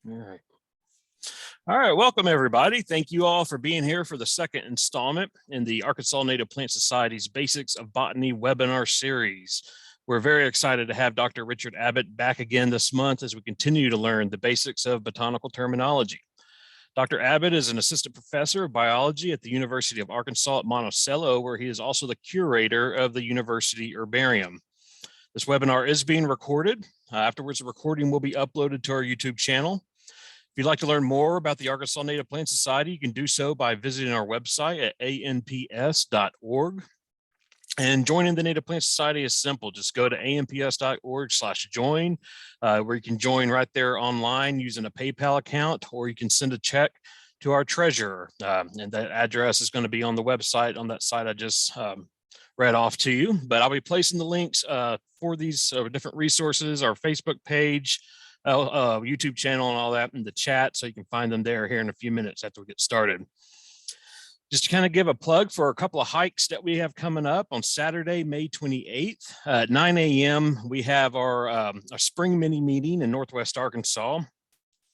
All right. All right, welcome everybody. Thank you all for being here for the second installment in the Arkansas Native Plant Society's Basics of Botany webinar series. We're very excited to have Dr. Richard Abbott back again this month as we continue to learn the basics of botanical terminology. Dr. Abbott is an assistant professor of biology at the University of Arkansas at Monticello, where he is also the curator of the university herbarium. This webinar is being recorded. Afterwards, the recording will be uploaded to our YouTube channel. If you'd like to learn more about the Arkansas Native Plant Society, you can do so by visiting our website at anps.org. And joining the Native Plant Society is simple. Just go to amps.org/join, where you can join right there online using a PayPal account, or you can send a check to our treasurer. And that address is going to be on the website on that site I just read off to you. But I'll be placing the links for these different resources, our Facebook page, YouTube channel, and all that in the chat, so you can find them there here in a few minutes after we get started. Just to kind of give a plug for a couple of hikes that we have coming up on Saturday, May 28th at 9 a.m. We have our spring mini meeting in Northwest Arkansas.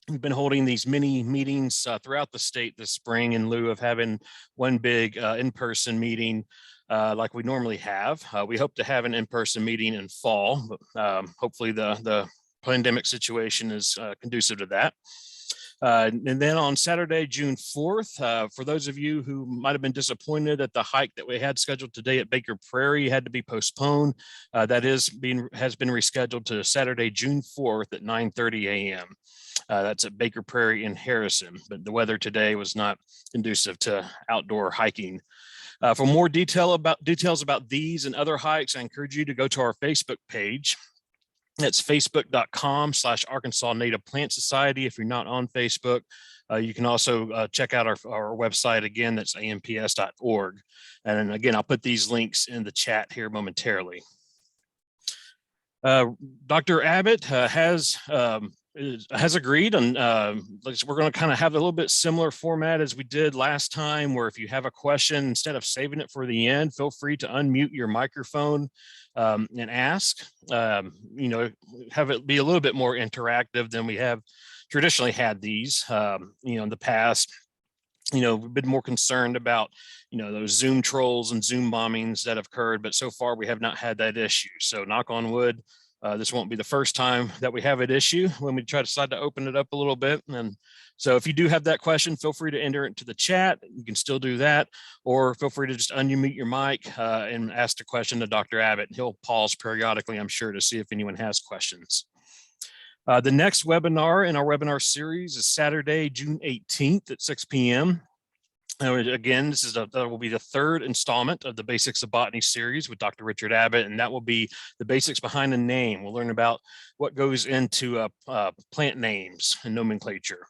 We've been holding these mini meetings throughout the state this spring in lieu of having one big in-person meeting like we normally have. We hope to have an in-person meeting in fall, but hopefully the pandemic situation is conducive to that. And then on Saturday, June 4th, for those of you who might have been disappointed that the hike that we had scheduled today at Baker Prairie had to be postponed, that has been rescheduled to Saturday, June 4th at 9:30 a.m. That's at Baker Prairie in Harrison, but the weather today was not conducive to outdoor hiking. For more details about these and other hikes, I encourage you to go to our Facebook page. That's facebook.com/Arkansas Native Plant Society. If you're not on Facebook, you can also check out our website again. That's amps.org. And again, I'll put these links in the chat here momentarily. Dr. Abbott has agreed, and we're going to kind of have a little bit similar format as we did last time, where if you have a question, instead of saving it for the end, feel free to unmute your microphone and ask. Have it be a little bit more interactive than we have traditionally had these. In the past, we've been more concerned about those Zoom trolls and Zoom bombings that have occurred, but so far we have not had that issue. So knock on wood, this won't be the first time that we have an issue when we try to decide to open it up a little bit. And so if you do have that question, feel free to enter it into the chat. You can still do that, or feel free to just unmute your mic and ask the question to Dr. Abbott. He'll pause periodically, I'm sure, to see if anyone has questions. The next webinar in our webinar series is Saturday, June 18th at 6 p.m. Again, that will be the third installment of the Basics of Botany series with Dr. Richard Abbott, and that will be the basics behind a name. We'll learn about what goes into plant names and nomenclature.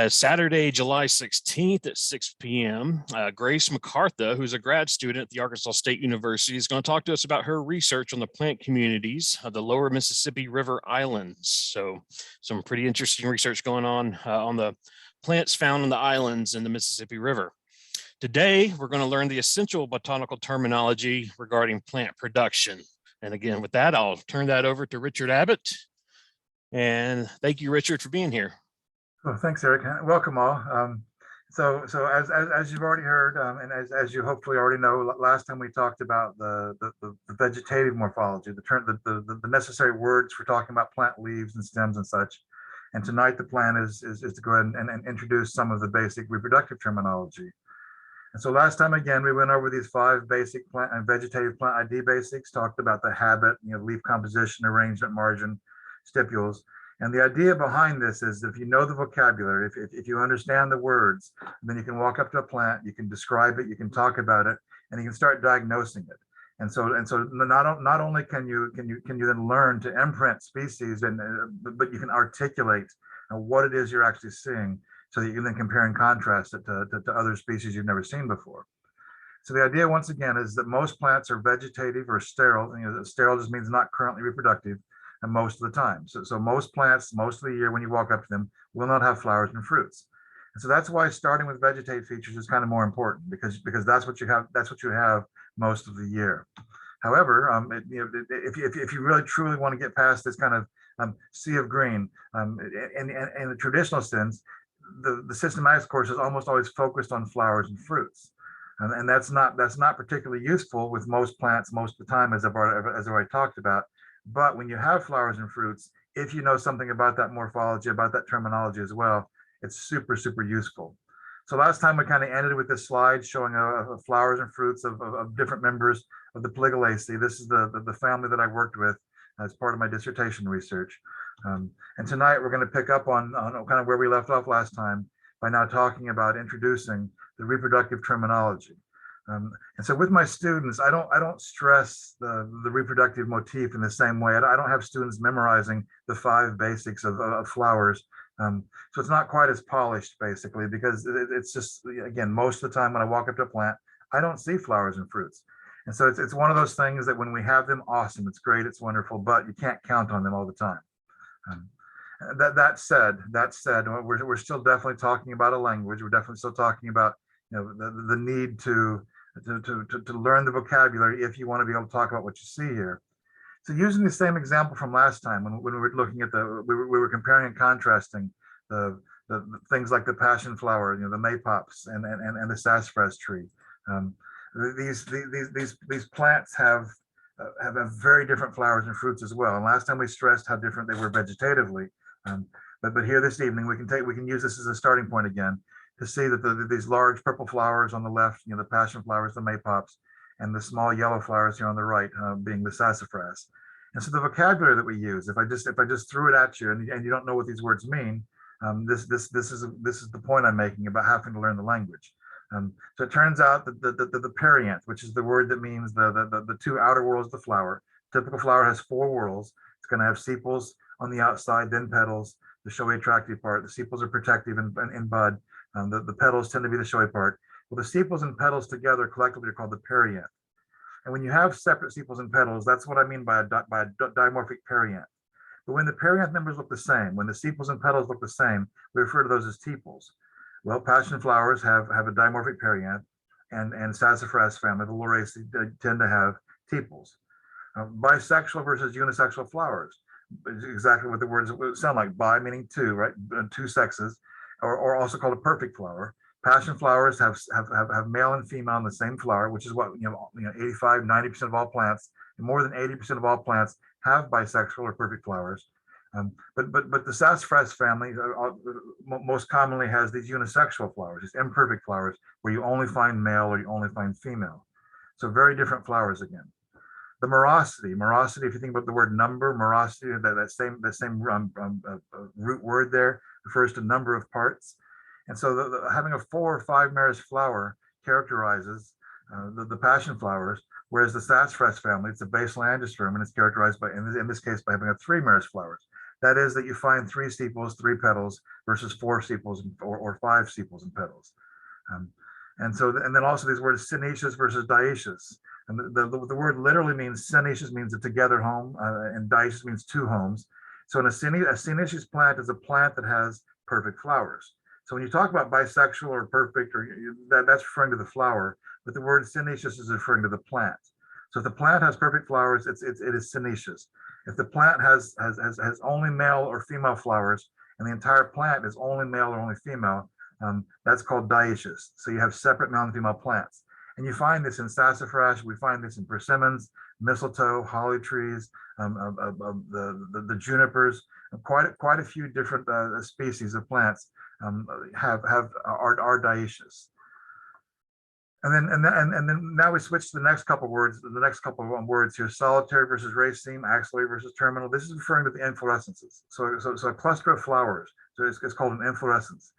Saturday, July 16th at 6 p.m., Grace MacArthur, who's a grad student at the Arkansas State University, is going to talk to us about her research on the plant communities of the lower Mississippi River Islands. So some pretty interesting research going on the plants found on the islands in the Mississippi River. Today, we're going to learn the essential botanical terminology regarding plant production. And again, with that, I'll turn that over to Richard Abbott. And thank you, Richard, for being here. Well, thanks, Eric. Welcome all. So as you've already heard, and as you hopefully already know, last time we talked about the vegetative morphology, the necessary words for talking about plant leaves and stems and such. And tonight the plan is to go ahead and introduce some of the basic reproductive terminology. And so last time, again, we went over these 5 basic plant and vegetative plant ID basics, talked about the habit, leaf composition, arrangement, margin, stipules. And the idea behind this is that if you know the vocabulary, if you understand the words, then you can walk up to a plant, you can describe it, you can talk about it, and you can start diagnosing it. And so not only can you then learn to imprint species, but you can articulate what it is you're actually seeing, so that you can then compare and contrast it to other species you've never seen before. So the idea, once again, is that most plants are vegetative or sterile. Sterile just means not currently reproductive, and most of the time. So most plants, most of the year, when you walk up to them, will not have flowers and fruits. And so that's why starting with vegetative features is kind of more important, because that's what you have. That's what you have most of the year. However, if you really truly want to get past this kind of sea of green. In the traditional sense, the systematic course is almost always focused on flowers and fruits. And that's not particularly useful with most plants most of the time, as I've already talked about. But when you have flowers and fruits, if you know something about that morphology, about that terminology as well, it's super, super useful. So last time we kind of ended with this slide showing flowers and fruits of different members of the Polygalaceae. This is the family that I worked with as part of my dissertation research. And tonight we're going to pick up on kind of where we left off last time by now talking about introducing the reproductive terminology. And so with my students, I don't stress the reproductive motif in the same way. I don't have students memorizing the 5 basics of flowers. So it's not quite as polished, basically, because it's just, again, most of the time when I walk up to a plant, I don't see flowers and fruits. And so it's one of those things that when we have them, awesome, it's great, it's wonderful, but you can't count on them all the time. That said, we're still definitely talking about a language. We're definitely still talking about, you know, the need to learn the vocabulary if you want to be able to talk about what you see here. So using the same example from last time, when we were looking at we were comparing and contrasting the things like the passion flower, you know, the maypops and the sassafras tree. These plants have very different flowers and fruits as well. And last time we stressed how different they were vegetatively. But here this evening we can use this as a starting point again to see that these large purple flowers on the left, you know, the passion flowers, the maypops, and the small yellow flowers here on the right, being the sassafras. And so the vocabulary that we use, if I just threw it at you and you don't know what these words mean, this is the point I'm making about having to learn the language. So it turns out that the perianth, which is the word that means the 2 outer whorls of the flower. Typical flower has 4 whorls. It's going to have sepals on the outside, then petals, the showy attractive part. The sepals are protective in bud. The petals tend to be the showy part. Well, the sepals and petals together collectively are called the perianth. And when you have separate sepals and petals, that's what I mean by a dimorphic perianth. But when the perianth members look the same, when the sepals and petals look the same, we refer to those as tepals. Well, passion flowers have a dimorphic perianth, and sassafras family, the Lauraceae, tend to have tepals. Bisexual versus unisexual flowers, exactly what the words sound like. Bi meaning 2, right? 2 sexes, or also called a perfect flower. Passion flowers have male and female in the same flower, which is what 85, 90% of all plants, and more than 80% of all plants have bisexual or perfect flowers. But the sassafras family most commonly has these unisexual flowers, these imperfect flowers, where you only find male or you only find female. So very different flowers again. The morosity, if you think about the word number, morosity, that same root word there refers to number of parts. And so having a 4 or 5 meris flower characterizes the passion flowers, whereas the sassafras family, it's a basal angiosperm, and it's characterized by, in this case, by having a 3 meris flowers. That is that you find 3 sepals, 3 petals versus 4 sepals or 5 sepals and petals. And then also these words synoecious versus diacious. And the word literally means synoecious means a together home, and diacious means 2 homes. So a synoecious plant is a plant that has perfect flowers. So when you talk about bisexual or perfect, that's referring to the flower, but the word synoecious is referring to the plant. So if the plant has perfect flowers, it is synoecious. If the plant has only male or female flowers, and the entire plant is only male or only female, that's called diacious. So you have separate male and female plants. And you find this in sassafras, we find this in persimmons, mistletoe, holly trees, the junipers, quite a few different species of plants are diacious. And then now we switch to the next couple of words here: solitary versus raceme, axillary versus terminal. This is referring to the inflorescences. So a cluster of flowers. So it's called an inflorescence.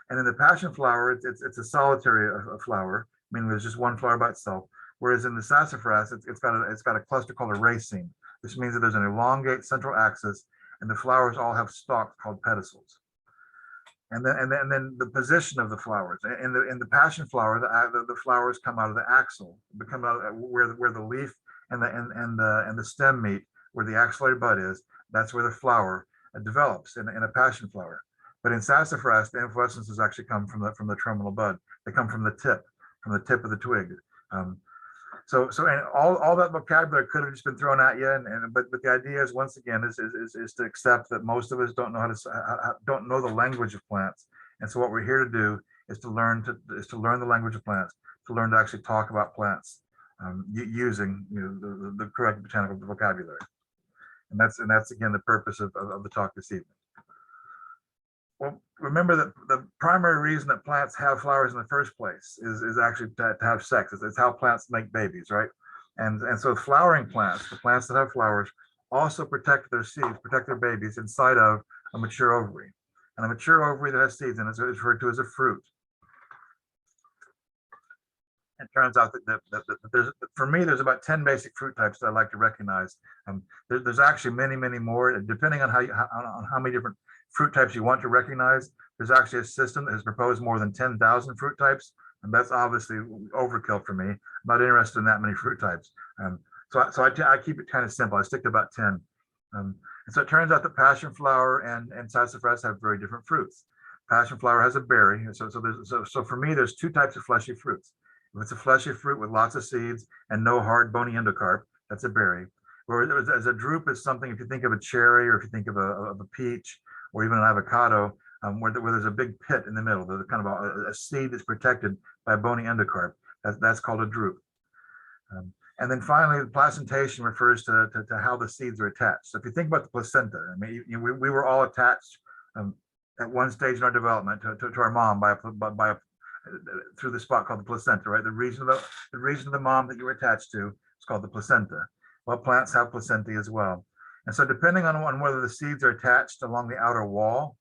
And in the passion flower, it's a solitary flower, meaning there's just one flower by itself. Whereas in the sassafras, it's got a cluster called a raceme. This means that there's an elongate central axis, and the flowers all have stalks called pedicels. And then the position of the flowers in the passion flower, the flowers come out of the axil, come out where the leaf and the stem meet, where the axillary bud is. That's where the flower develops in a passion flower. But in sassafras, the inflorescences actually come from the terminal bud. They come from the tip of the twig. And all that vocabulary could have just been thrown at you, but the idea is, once again, is to accept that most of us don't know don't know the language of plants, and so what we're here to do is to learn the language of plants, to learn to actually talk about plants using the correct botanical vocabulary, and that's again the purpose of the talk this evening. Well, remember that the primary reason that plants have flowers in the first place is actually to have sex. It's how plants make babies, right? And so flowering plants, the plants that have flowers, also protect their seeds, protect their babies inside of a mature ovary. And a mature ovary that has seeds in it is referred to as a fruit. It turns out that there's, for me, there's about 10 basic fruit types that I like to recognize. There's actually many more, depending on how many different fruit types you want to recognize. There's actually a system that has proposed more than 10,000 fruit types, and that's obviously overkill for me. I'm not interested in that many fruit types. So I keep it kind of simple. I stick to about 10. And so it turns out that passion flower and sassafras have very different fruits. Passion flower has a berry. So for me, there's two types of fleshy fruits. If it's a fleshy fruit with lots of seeds and no hard bony endocarp, that's a berry. Or as a drupe is something, if you think of a cherry, or if you think of a peach, or even an avocado, where there's a big pit in the middle, there's kind of a seed that's protected by a bony endocarp. That's called a drupe. And then finally, the placentation refers to how the seeds are attached. So if you think about the placenta, I mean, we were all attached at one stage in our development to our mom through the spot called the placenta, right? The region of the mom that you were attached to is called the placenta. Well, plants have placentae as well. And so depending on whether the seeds are attached along the outer wall,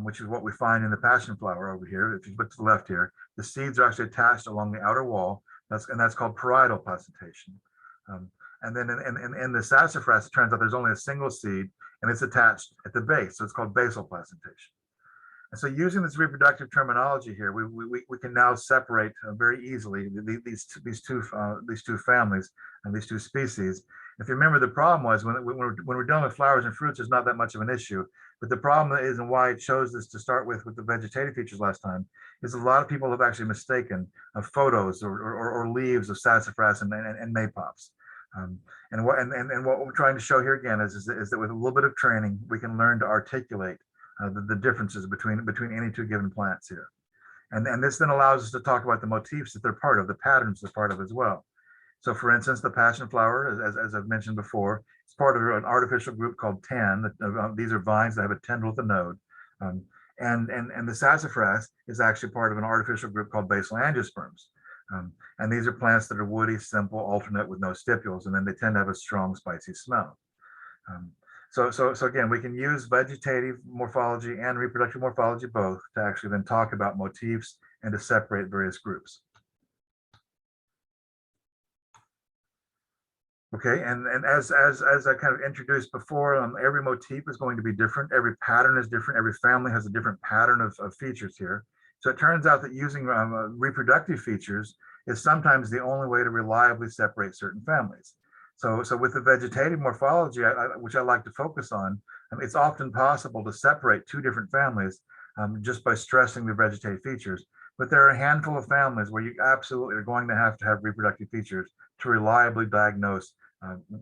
which is what we find in the passion flower over here, if you look to the left here, the seeds are actually attached along the outer wall. That's called parietal placentation. And then in the sassafras, it turns out there's only a single seed, and it's attached at the base, so it's called basal placentation. And so using this reproductive terminology here, we can now separate very easily these two families and these two species. If you remember, the problem was when we're dealing with flowers and fruits, there's not that much of an issue. But the problem is, and why I chose this to start with the vegetative features last time, is a lot of people have actually mistaken photos or leaves of sassafras and maypops. And what we're trying to show here again is that with a little bit of training, we can learn to articulate the differences between any two given plants here. And this then allows us to talk about the motifs that they're part of, the patterns they're part of as well. So for instance, the passion flower, as I've mentioned before, it's part of an artificial group called tan. These are vines that have a tendril with a node. And the sassafras is actually part of an artificial group called basal angiosperms. And these are plants that are woody, simple, alternate with no stipules, and then they tend to have a strong, spicy smell. So again, we can use vegetative morphology and reproductive morphology both to actually then talk about motifs and to separate various groups. Okay, and as I kind of introduced before, every motif is going to be different. Every pattern is different. Every family has a different pattern of features here. So it turns out that using reproductive features is sometimes the only way to reliably separate certain families. So with the vegetative morphology, which I like to focus on, it's often possible to separate two different families just by stressing the vegetative features. But there are a handful of families where you absolutely are going to have reproductive features to reliably diagnose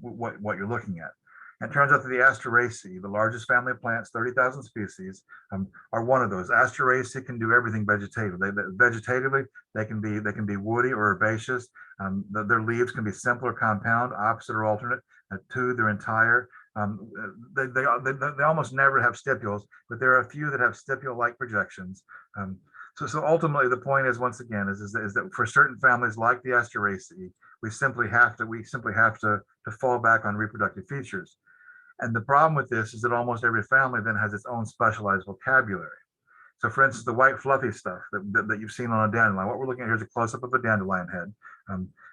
what you're looking at. And it turns out that the Asteraceae, the largest family of plants, 30,000 species, are one of those. Asteraceae can do everything vegetatively. Vegetatively, they can be woody or herbaceous. Their leaves can be simple or compound, opposite or alternate. Two, they're entire. They almost never have stipules, but there are a few that have stipule-like projections. So ultimately, the point is, once again, is that for certain families like the Asteraceae, we simply have to fall back on reproductive features. And the problem with this is that almost every family then has its own specialized vocabulary. So for instance, the white fluffy stuff that you've seen on a dandelion, what we're looking at here is a close-up of a dandelion head.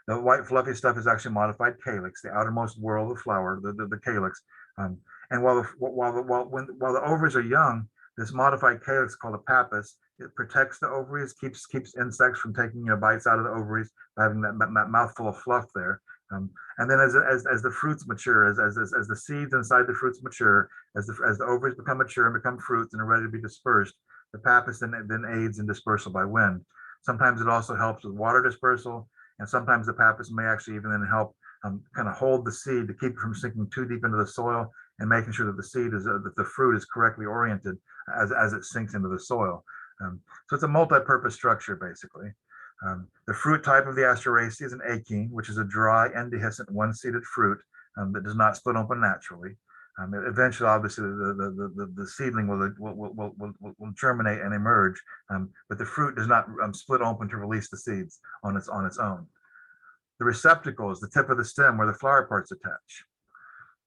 The white fluffy stuff is actually modified calyx, the outermost whorl of the flower, the calyx. And while the ovaries are young, this modified calyx called a pappus, it protects the ovaries, keeps insects from taking bites out of the ovaries by having that mouthful of fluff there. And then as the fruits mature, as the seeds inside the fruits mature, as the ovaries become mature and become fruits and are ready to be dispersed, the pappus then aids in dispersal by wind. Sometimes it also helps with water dispersal. And sometimes the pappus may actually even then help kind of hold the seed to keep it from sinking too deep into the soil, and making sure that the seed is that the fruit is correctly oriented as it sinks into the soil. So it's a multi-purpose structure basically. The fruit type of the Asteraceae is an achene, which is a dry, endehiscent, one-seeded fruit that does not split open naturally. Eventually, obviously, the seedling will germinate and emerge, but the fruit does not split open to release the seeds on its own. The receptacle is the tip of the stem where the flower parts attach.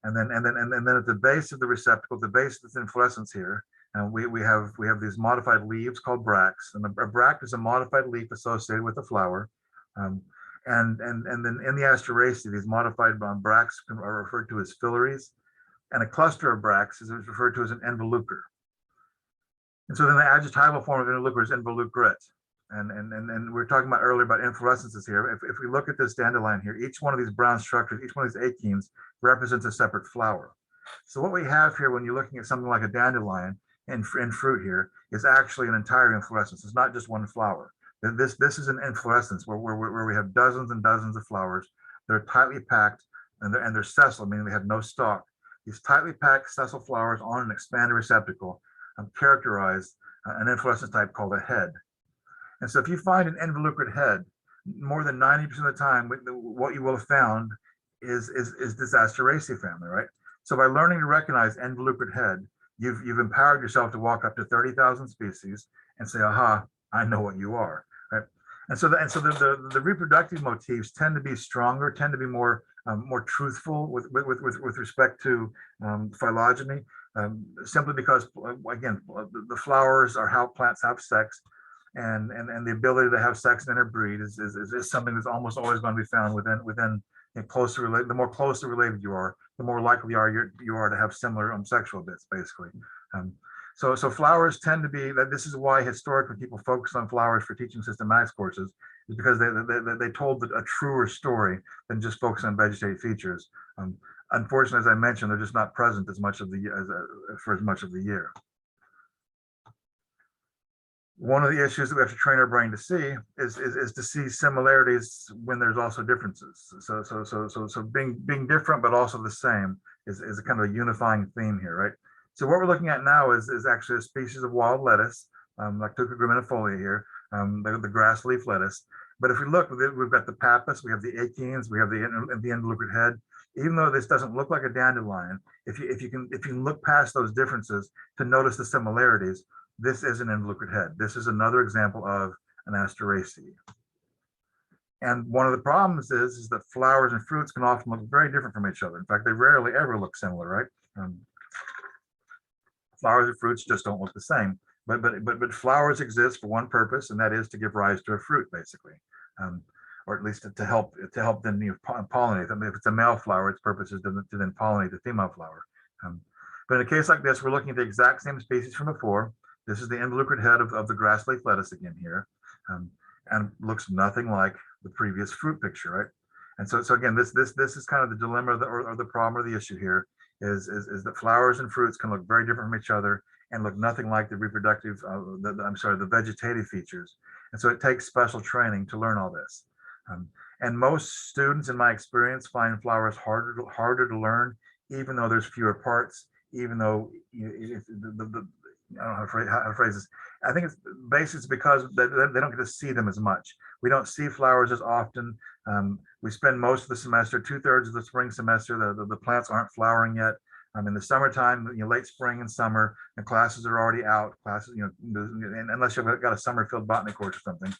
And then at the base of the receptacle, the base of the inflorescence here, we have these modified leaves called bracts, and a bract is a modified leaf associated with the flower. And then in the Asteraceae, these modified bracts are referred to as filaries, and a cluster of bracts is referred to as an involucre. And so then the adjectival form of involucre is involucrate. And we were talking about earlier about inflorescences here. If we look at this dandelion here, each one of these brown structures, each one of these achenes represents a separate flower. So what we have here when you're looking at something like a dandelion in fruit here is actually an entire inflorescence. It's not just one flower. This is an inflorescence where we have dozens and dozens of flowers. They're tightly packed and they're sessile, meaning they have no stalk. These tightly packed sessile flowers on an expanded receptacle characterize an inflorescence type called a head. And so if you find an involucrate head, more than 90% of the time, what you will have found is this Asteraceae family, right? So by learning to recognize involucrate head, you've empowered yourself to walk up to 30,000 species and say, aha, I know what you are, right? And so the reproductive motifs tend to be stronger, tend to be more truthful with respect to phylogeny, simply because, again, the flowers are how plants have sex. And the ability to have sex and interbreed is something that's almost always going to be found within closely related. The more closely related you are, the more likely you are to have similar sexual bits, basically. So flowers tend to be that. This is why historically people focus on flowers for teaching systematics courses, is because they told a truer story than just focus on vegetative features. Unfortunately, as I mentioned, they're just not present for as much of the year. One of the issues that we have to train our brain to see is to see similarities when there's also differences. So being different but also the same is a kind of a unifying theme here, right? So what we're looking at now is actually a species of wild lettuce, like Tuca graminifolia here, the grass leaf lettuce. But if we look, we've got the pappus, we have the achenes, we have the involucrate head. Even though this doesn't look like a dandelion, if you can look past those differences to notice the similarities, this is an involucrate head. This is another example of an Asteraceae. And one of the problems is that flowers and fruits can often look very different from each other. In fact, they rarely ever look similar, right? Flowers and fruits just don't look the same. But flowers exist for one purpose, and that is to give rise to a fruit, basically, or at least to help them pollinate. I mean, if it's a male flower, its purpose is to then pollinate the female flower. But in a case like this, we're looking at the exact same species from before. This is the involucrate head of the grass leaf lettuce again here, and looks nothing like the previous fruit picture, right? And so again, this is kind of the dilemma or the problem or the issue here is that flowers and fruits can look very different from each other and look nothing like the reproductive, the vegetative features. And so it takes special training to learn all this. And most students, in my experience, find flowers harder to learn, even though there's fewer parts, even though I don't know how to phrase this. I think it's basically because they don't get to see them as much. We don't see flowers as often. We spend most of the semester, 2/3 of the spring semester, the plants aren't flowering yet. In the summertime, late spring and summer, the classes are already out. Classes, unless you've got a summer-filled botany course or something.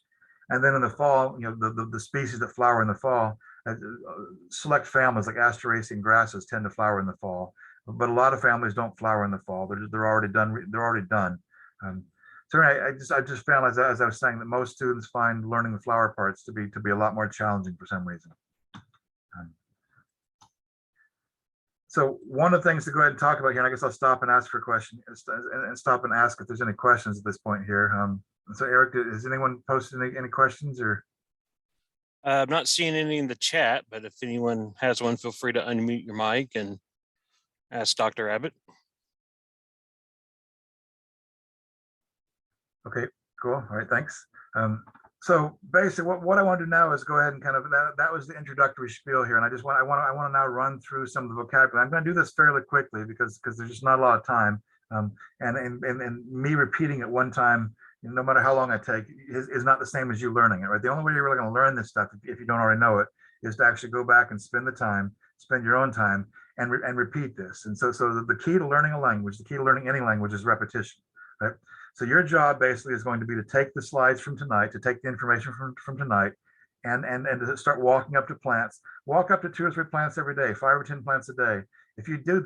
And then in the fall, the species that flower in the fall, select families like Asteraceae and grasses tend to flower in the fall. But a lot of families don't flower in the fall. They're already done. They're already done. So I just found, as I was saying, that most students find learning the flower parts to be a lot more challenging for some reason. So one of the things to go ahead and talk about here, and I guess I'll stop and ask for a question, and stop and ask if there's any questions at this point here. So Eric, has anyone posted any questions or? I'm not seeing any in the chat, but if anyone has one, feel free to unmute your mic and ask Dr. Abbott. Okay, cool. All right, thanks. So basically, what I want to do now is go ahead and kind of that was the introductory spiel here, and I want to now run through some of the vocabulary. I'm going to do this fairly quickly because there's just not a lot of time, and me repeating it one time, no matter how long I take, is not the same as you learning it, right? The only way you're really going to learn this stuff, if you don't already know it, is to actually go back and spend your own time, and repeat this. And so the key to learning a language, the key to learning any language, is repetition, right? So your job basically is going to be to take the slides from tonight, to take the information from tonight, and to start walking up to plants. Walk up to 2 or 3 plants every day, 5 or 10 plants a day. If you do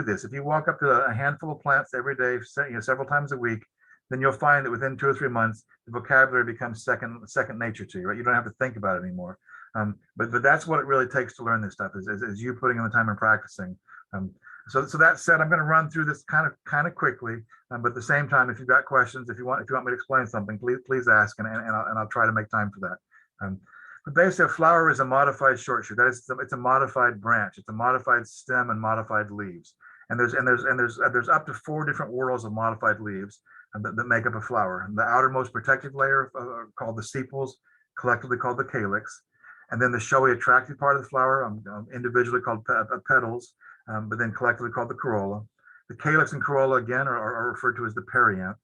this, if you walk up to a handful of plants every day, several times a week, then you'll find that within 2 or 3 months, the vocabulary becomes second nature to you, right? You don't have to think about it anymore. But that's what it really takes to learn this stuff, is you putting in the time and practicing. So that said, I'm going to run through this kind of quickly, but at the same time, if you've got questions, if you want me to explain something, please ask, and I'll try to make time for that. But basically, a flower is a modified short shoot. That is, it's a modified branch. It's a modified stem and modified leaves. And there's up to 4 different whorls of modified leaves that make up a flower. And the outermost protective layer called the sepals, collectively called the calyx, and then the showy attractive part of the flower, individually called petals, but then collectively called the corolla. The calyx and corolla again are referred to as the perianth.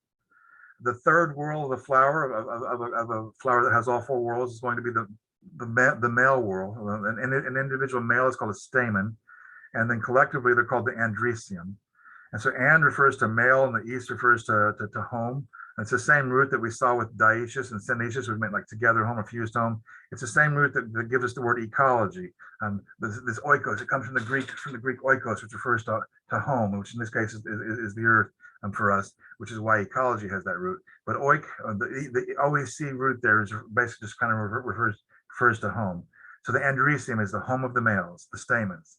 The third whorl of a flower, of a flower that has all 4 whorls, is going to be the male whorl. An individual male is called a stamen, and then collectively they're called the andrecium. And so and refers to male, and the east refers to home. It's the same root that we saw with diacious and senecious, which meant like together home or fused home. It's the same root that gives us the word ecology. This oikos, it comes from the Greek oikos, which refers to home, which in this case is the earth for us, which is why ecology has that root. But oik, the OEC root there is basically just kind of refers to home. So the andrecium is the home of the males, the stamens.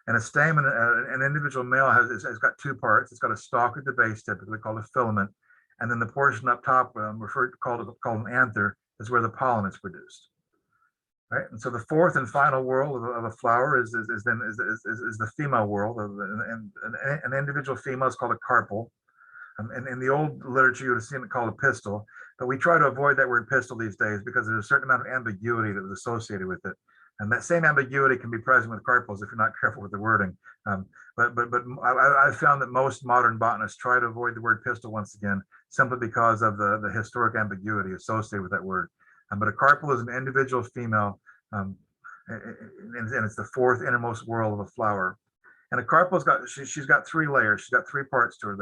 And a stamen, an individual male has got 2 parts. It's got a stalk at the base, typically called a filament, and then the portion up top, called an anther, is where the pollen is produced. Right, and so the fourth and final whorl of a flower is the female whorl, and an individual female is called a carpel. And in the old literature, you would have seen it called a pistil, but we try to avoid that word pistil these days because there's a certain amount of ambiguity that was associated with it. And that same ambiguity can be present with carpels if you're not careful with the wording. But I found that most modern botanists try to avoid the word pistil once again, simply because of the historic ambiguity associated with that word. But a carpel is an individual female, and it's the 4th innermost whorl of a flower. And a carpel's she's got 3 layers. She's got 3 parts to her.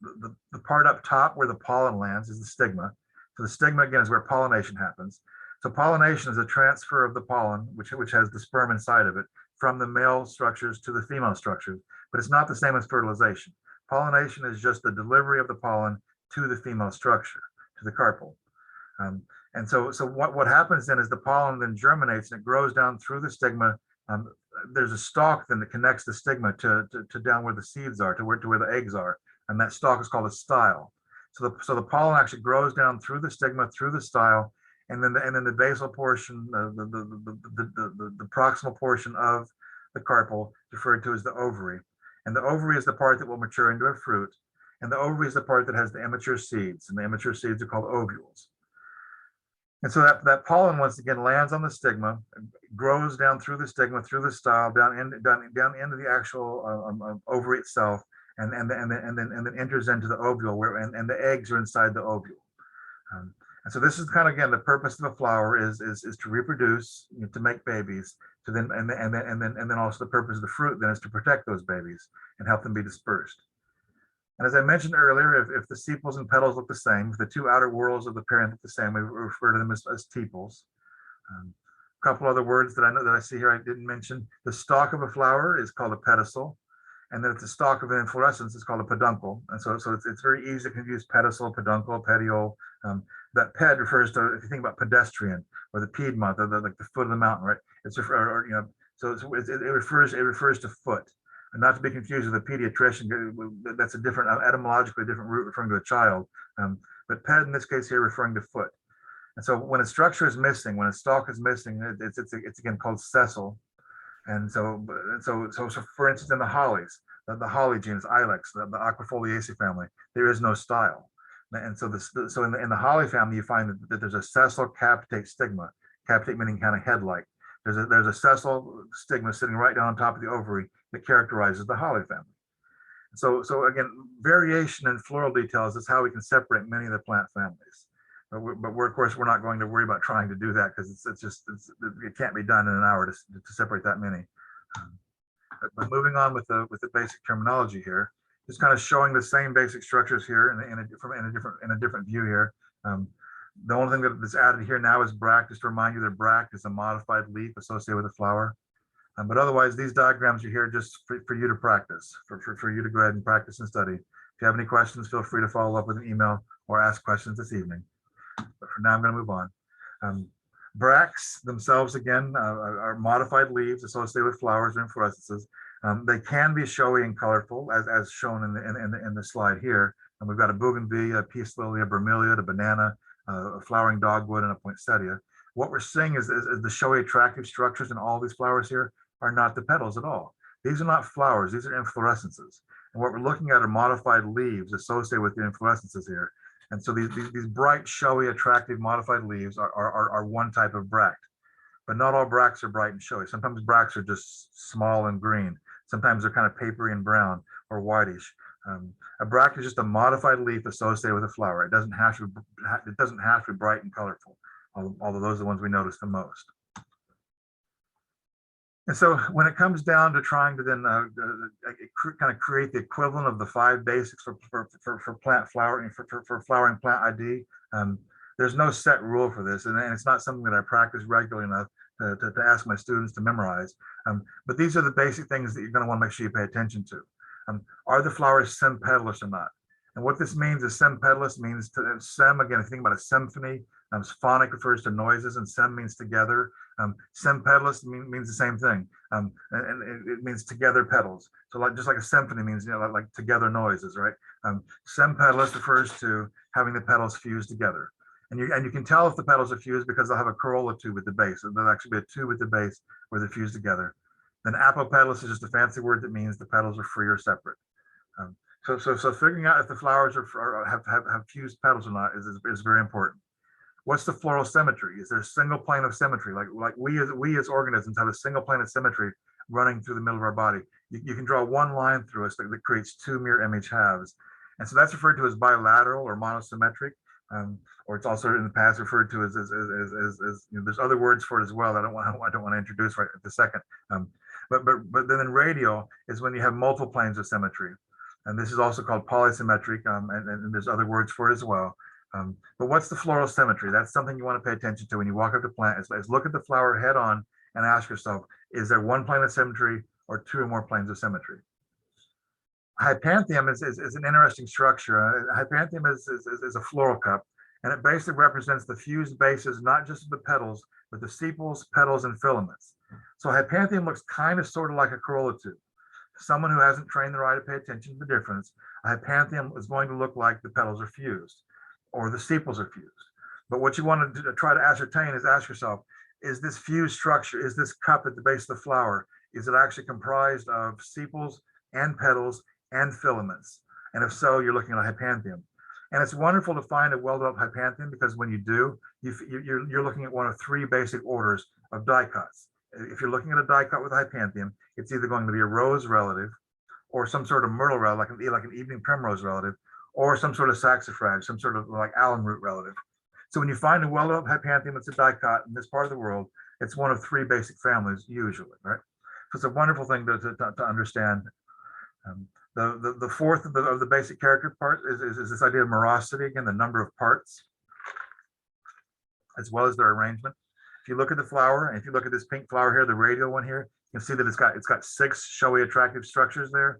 The part up top where the pollen lands is the stigma. So the stigma again is where pollination happens. So pollination is a transfer of the pollen, which has the sperm inside of it, from the male structures to the female structures, but it's not the same as fertilization. Pollination is just the delivery of the pollen to the female structure, to the carpel. And so what happens then is the pollen then germinates and it grows down through the stigma. There's a stalk then that connects the stigma to down where the seeds are, to where the eggs are, and that stalk is called a style. So the pollen actually grows down through the stigma, through the style, and then the basal portion, the proximal portion of the carpel, referred to as the ovary. And the ovary is the part that will mature into a fruit, and the ovary is the part that has the immature seeds, and the immature seeds are called ovules. And so that pollen once again lands on the stigma, grows down through the stigma, through the style, down into the actual ovary itself, and then enters into the ovule, and the eggs are inside the ovule. And so this is kind of again the purpose of a flower is to reproduce, to make babies. To then and then also the purpose of the fruit then is to protect those babies and help them be dispersed. And as I mentioned earlier, if the sepals and petals look the same, if the 2 outer whorls of the parent look the same, we refer to them as tepals. A couple other words that I see here I didn't mention. The stalk of a flower is called a pedicel, and then the stalk of an inflorescence is called a peduncle. And so it's very easy to confuse pedicel, peduncle, petiole. That ped refers to, if you think about pedestrian or the Piedmont, like the foot of the mountain, right? It's so it refers to foot, and not to be confused with a pediatrician. That's a different, etymologically different root referring to a child. But ped in this case here referring to foot. And so when a structure is missing, when a stalk is missing, it's again called sessile. And so for instance, in the hollies, the holly genus Ilex, the Aquifoliaceae family, there is no style. And so so in the holly family, you find that there's a sessile capitate stigma, capitate meaning kind of head-like. There's a sessile stigma sitting right down on top of the ovary that characterizes the holly family. So again, variation in floral details is how we can separate many of the plant families. But we're of course we're not going to worry about trying to do that because it can't be done in an hour to separate that many. But moving on with the basic terminology here, just kind of showing the same basic structures here in a different view here. The only thing that's added here now is Brack. Just to remind you that Brack is a modified leaf associated with a flower. But otherwise, these diagrams are here just for you to practice, for you to go ahead and practice and study. If you have any questions, feel free to follow up with an email or ask questions this evening. But for now, I'm going to move on. Bracks themselves, again, are modified leaves associated with flowers or inflorescences. They can be showy and colorful, as shown in the slide here. And we've got a bougainvillea, a peace lily, a bromeliad, a banana, a flowering dogwood, and a poinsettia. What we're seeing is the showy, attractive structures in all these flowers here are not the petals at all. These are not flowers, these are inflorescences. And what we're looking at are modified leaves associated with the inflorescences here. And so these bright, showy, attractive, modified leaves are one type of bract. But not all bracts are bright and showy. Sometimes bracts are just small and green. Sometimes they're kind of papery and brown or whitish. A bract is just a modified leaf associated with a flower. It doesn't have to be bright and colorful, although those are the ones we notice the most. And so when it comes down to trying to then kind of create the equivalent of the 5 basics for plant flowering, for flowering plant ID, there's no set rule for this, and it's not something that I practice regularly enough to ask my students to memorize. But these are the basic things that you're going to want to make sure you pay attention to. Are the flowers sempetalous or not? And what this means is sempetalous means sem, again, if you think about a symphony, phonic refers to noises and sem means together. Sempetalous means the same thing. And it means together petals. So just like a symphony means, like together noises, right? Sempetalous refers to having the petals fused together. And you can tell if the petals are fused because they'll have a corolla tube at the base. So there'll actually be a tube at the base where they're fused together. Then apopetalous is just a fancy word that means the petals are free or separate. So figuring out if the flowers have fused petals or not is very important. What's the floral symmetry? Is there a single plane of symmetry? Like we as organisms have a single plane of symmetry running through the middle of our body. You can draw one line through us that creates 2 mirror image halves. And so that's referred to as bilateral or monosymmetric, or it's also in the past referred to as there's other words for it as well that I don't want to introduce right at the second. But then radial is when you have multiple planes of symmetry. And this is also called polysymmetric, and there's other words for it as well. But what's the floral symmetry? That's something you want to pay attention to when you walk up to plant. Is look at the flower head on and ask yourself, is there one plane of symmetry or 2 or more planes of symmetry? Hypantheum is an interesting structure. Hypantheum is a floral cup, and it basically represents the fused bases, not just of the petals, but the sepals, petals, and filaments. So Hypantheum looks kind of sort of like a corolla tube. Someone who hasn't trained their eye to pay attention to the difference, a Hypantheum is going to look like the petals are fused or the sepals are fused. But what you want to try to ascertain is ask yourself, is this fused structure, is this cup at the base of the flower, is it actually comprised of sepals and petals and filaments? And if so, you're looking at a Hypantheum. And it's wonderful to find a well-developed Hypantheum because when you do, you're looking at one of 3 basic orders of dicots. If you're looking at a dicot with a Hypantheum, it's either going to be a rose relative or some sort of myrtle relative, like an evening primrose relative, or some sort of saxifrage, some sort of like alum root relative. So when you find a well-developed Hypantheum that's a dicot in this part of the world, it's one of 3 basic families usually, right? So it's a wonderful thing to understand. The fourth of the basic character part is this idea of morosity, again, the number of parts, as well as their arrangement. If you look at the flower, and if you look at this pink flower here, the radial one here, you can see that it's got 6 showy, attractive structures there.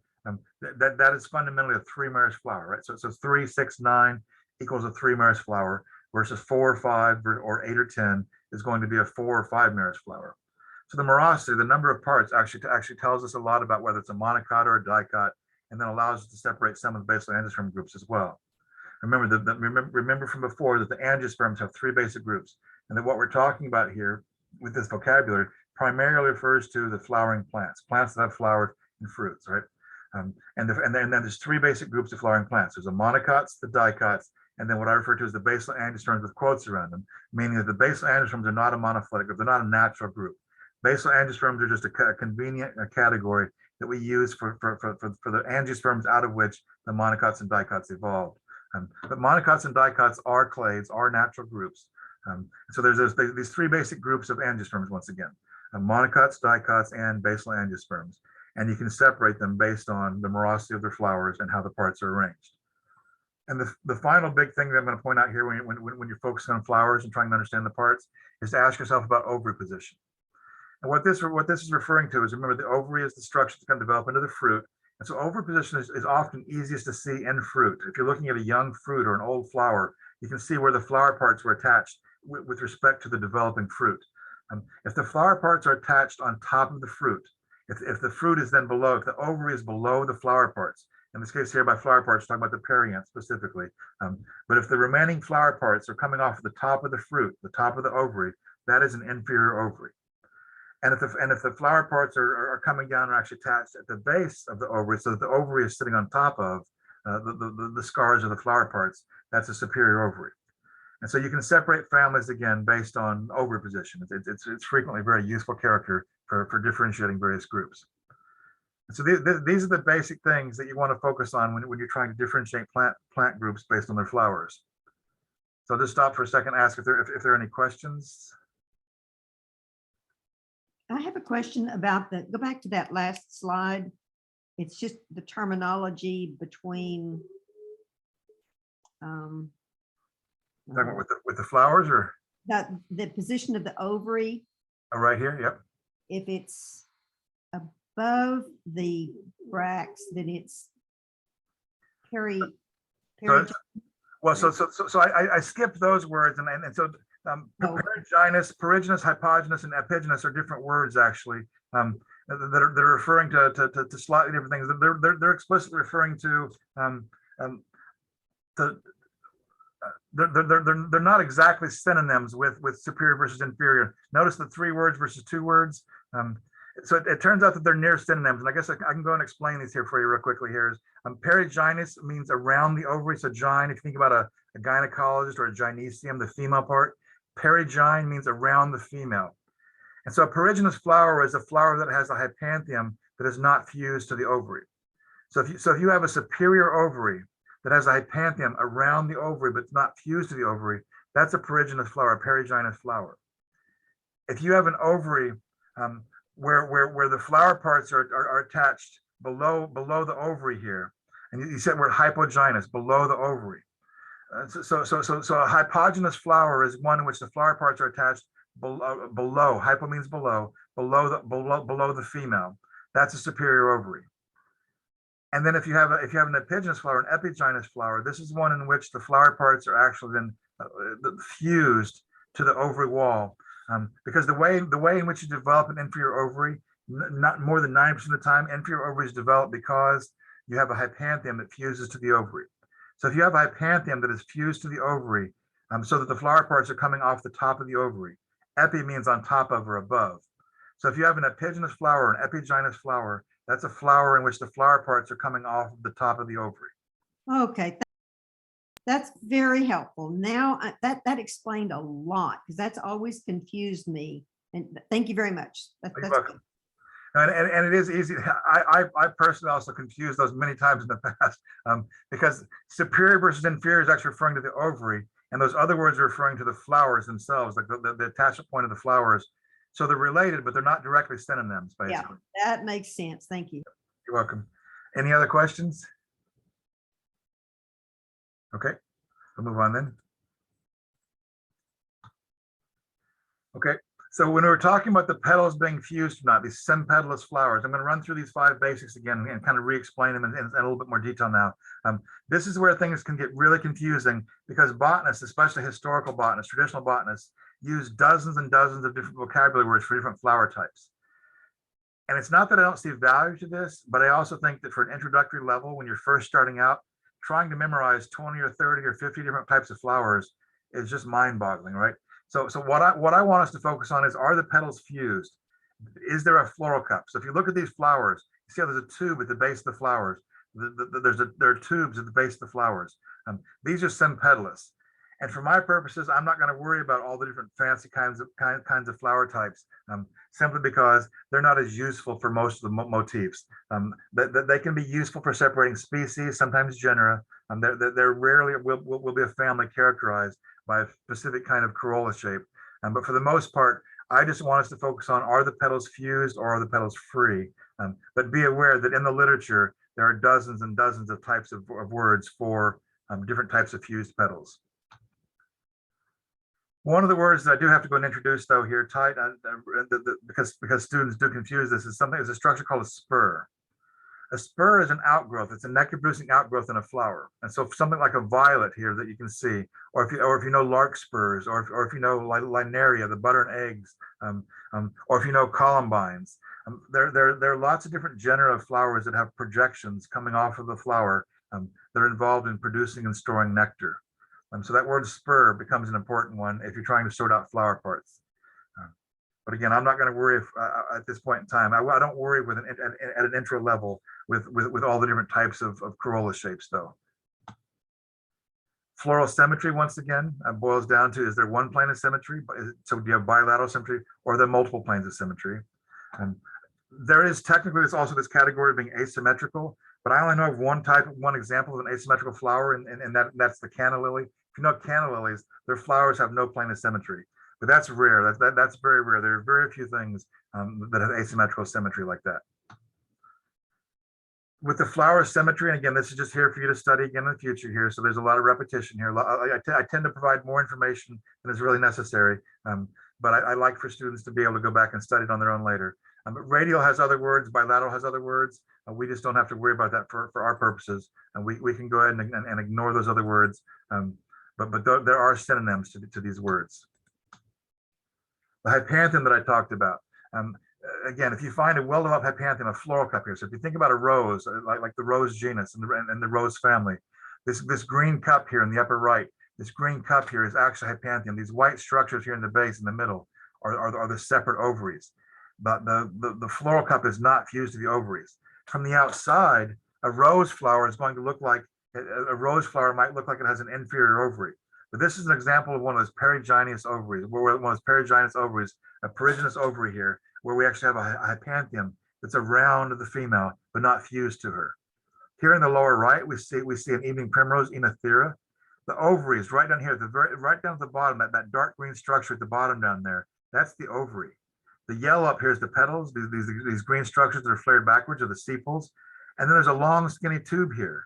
That is fundamentally a 3-meris flower, right? So 3, 6, 9 equals a 3-meris flower, versus 4 or 5 or 8 or 10 is going to be a 4 or 5-meris flower. So the morosity, the number of parts, actually tells us a lot about whether it's a monocot or a dicot, and then allows us to separate some of the basal angiosperm groups as well. Remember from before that the angiosperms have 3 basic groups, and that what we're talking about here with this vocabulary primarily refers to the flowering plants that have flowers and fruits, right? And then there's 3 basic groups of flowering plants. There's the monocots, the dicots, and then what I refer to as the basal angiosperms with quotes around them, meaning that the basal angiosperms are not a monophyletic group. They're not a natural group. Basal angiosperms are just a convenient category that we use for the angiosperms out of which the monocots and dicots evolved. But monocots and dicots are clades, are natural groups. So there's these three basic groups of angiosperms once again, monocots, dicots, and basal angiosperms. And you can separate them based on the morosity of their flowers and how the parts are arranged. And the final big thing that I'm going to point out here when you're focusing on flowers and trying to understand the parts is to ask yourself about ovary position. And what this is referring to is, remember, the ovary is the structure that's going to develop into the fruit. And so ovary position is often easiest to see in fruit. If you're looking at a young fruit or an old flower, you can see where the flower parts were attached with respect to the developing fruit. If the flower parts are attached on top of the fruit, if the fruit is then below, if the ovary is below the flower parts, in this case here by flower parts, talking about the perianth specifically, but if the remaining flower parts are coming off the top of the fruit, the top of the ovary, that is an inferior ovary. And if the flower parts are coming down and actually attached at the base of the ovary, so that the ovary is sitting on top of the scars of the flower parts, that's a superior ovary. And so you can separate families again based on ovary position. It's frequently a very useful character for differentiating various groups. And so these are the basic things that you want to focus on when you're trying to differentiate plant groups based on their flowers. So I'll just stop for a second, ask if there are any questions. I have a question about go back to that last slide. It's just the terminology between Talking about with the flowers, or the position of the ovary. Oh, right here, yep. If it's above the bracts, then it's well, so I skipped those words, and so perigynous, hypogynous, and epigynous are different words actually, that are referring to slightly different things. They're explicitly referring to they're not exactly synonyms with superior versus inferior. Notice the 3 words versus 2 words. So it turns out that they're near synonyms, and I guess I can go and explain these here for you real quickly. Perigynous means around the ovary. So gyne, if you think about a gynecologist or a gynecium, the female part, perigyne means around the female. And so a perigynous flower is a flower that has a hypantheum that is not fused to the ovary. So if you have a superior ovary that has a hypantheum around the ovary but it's not fused to the ovary, that's a perigynous flower, a perigynous flower. If you have an ovary where the flower parts are attached below the ovary here, and you said we're hypogynous, below the ovary. So a hypogynous flower is one in which the flower parts are attached below. Hypo means below the female. That's a superior ovary. And then if you have an epigynous flower, an epigynous flower, this is one in which the flower parts are actually then fused to the ovary wall. Because the way in which you develop an inferior ovary, not more than 90% of the time, inferior ovaries develop because you have a hypantheum that fuses to the ovary. So if you have a hypantheum that is fused to the ovary, so that the flower parts are coming off the top of the ovary, epi means on top of or above. So if you have an epigynous flower, an epigynous flower, that's a flower in which the flower parts are coming off the top of the ovary. Okay, that's very helpful. Now that explained a lot, because that's always confused me. And thank you very much. You're welcome. And it is easy. I personally also confused those many times in the past, because superior versus inferior is actually referring to the ovary, and those other words are referring to the flowers themselves, like the attachment point of the flowers. So they're related, but they're not directly synonyms, basically. Yeah, that makes sense. Thank you. You're welcome. Any other questions? Okay, we'll move on then. Okay, so when we're talking about the petals being fused or not, these sempetalous flowers, I'm going to run through these 5 basics again and kind of re-explain them in a little bit more detail now. This is where things can get really confusing, because botanists, especially historical botanists, traditional botanists, use dozens and dozens of different vocabulary words for different flower types. And it's not that I don't see value to this, but I also think that for an introductory level, when you're first starting out, trying to memorize 20 or 30 or 50 different types of flowers is just mind-boggling, right? So what I want us to focus on is, are the petals fused? Is there a floral cup? So if you look at these flowers, you see how there's a tube at the base of the flowers. there are tubes at the base of the flowers. These are sympedalous. And for my purposes, I'm not going to worry about all the different fancy kinds of flower types, simply because they're not as useful for most of the motifs. They can be useful for separating species, sometimes genera. They're rarely will be a family characterized by a specific kind of corolla shape. But for the most part, I just want us to focus on, are the petals fused or are the petals free? But be aware that in the literature, there are dozens and dozens of types of words for different types of fused petals. One of the words that I do have to go and introduce, though, here, because students do confuse this, is a structure called a spur. A spur is an outgrowth. It's a nectar-producing outgrowth in a flower. And so something like a violet here that you can see, or if you know larkspurs, or if you know linaria, the butter and eggs, or if you know columbines, there are lots of different genera of flowers that have projections coming off of the flower that are involved in producing and storing nectar. So that word spur becomes an important one if you're trying to sort out flower parts. But again, I'm not going to worry at this point in time. I don't worry at an intro level with all the different types of corolla shapes, though. Floral symmetry, once again, boils down to, is there one plane of symmetry? So do you have bilateral symmetry, or are there multiple planes of symmetry? There is technically also this category of being asymmetrical, but I only know of one example of an asymmetrical flower, and that's the canna lily. If you know canna lilies, their flowers have no plane of symmetry, but that's rare. That's very rare. There are very few things that have asymmetrical symmetry like that. With the flower symmetry, and again, this is just here for you to study again in the future here, so there's a lot of repetition here. I tend to provide more information than is really necessary, but I like for students to be able to go back and study it on their own later. Radial has other words, bilateral has other words. We just don't have to worry about that for our purposes, and we can go ahead and ignore those other words, but there are synonyms to these words. The hypantheum that I talked about. Again, if you find a well-developed hypantheum, a floral cup here, so if you think about a rose, like the rose genus and the rose family, this green cup here in the upper right, this green cup here is actually hypantheum. These white structures here in the base in the middle are the separate ovaries. But the floral cup is not fused to the ovaries. From the outside, a rose flower is going to look like, a rose flower might look like it has an inferior ovary. But this is an example of one of those perigynous ovaries, one of those perigynous ovaries, a perigynous ovary here, where we actually have a hypantheum that's around the female, but not fused to her. Here in the lower right, we see an evening primrose, Enothera. The ovaries right down here, right down at the bottom, that dark green structure at the bottom down there, that's the ovary. The yellow up here is the petals. These green structures that are flared backwards are the sepals. And then there's a long skinny tube here.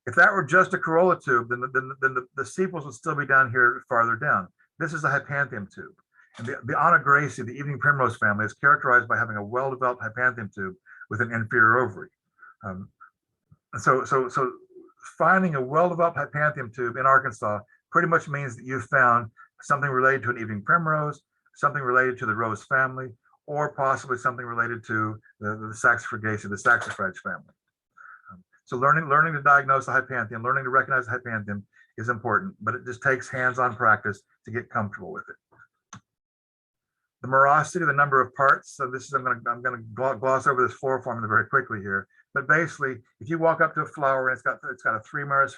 If that were just a corolla tube, then the sepals would still be down here farther down. This is a hypantheum tube. And the Onograceae, the evening primrose family, is characterized by having a well-developed hypantheum tube with an inferior ovary. So finding a well-developed hypantheum tube in Arkansas pretty much means that you've found something related to an evening primrose, something related to the rose family, or possibly something related to the Saxifragaceae, the saxifrage family. So learning to diagnose the hypantheum, learning to recognize the hypantheum is important, but it just takes hands-on practice to get comfortable with it. The morosity, the number of parts. So this is, I'm going to gloss over this floral formula very quickly here. But basically, if you walk up to a flower and it's got a 3 merous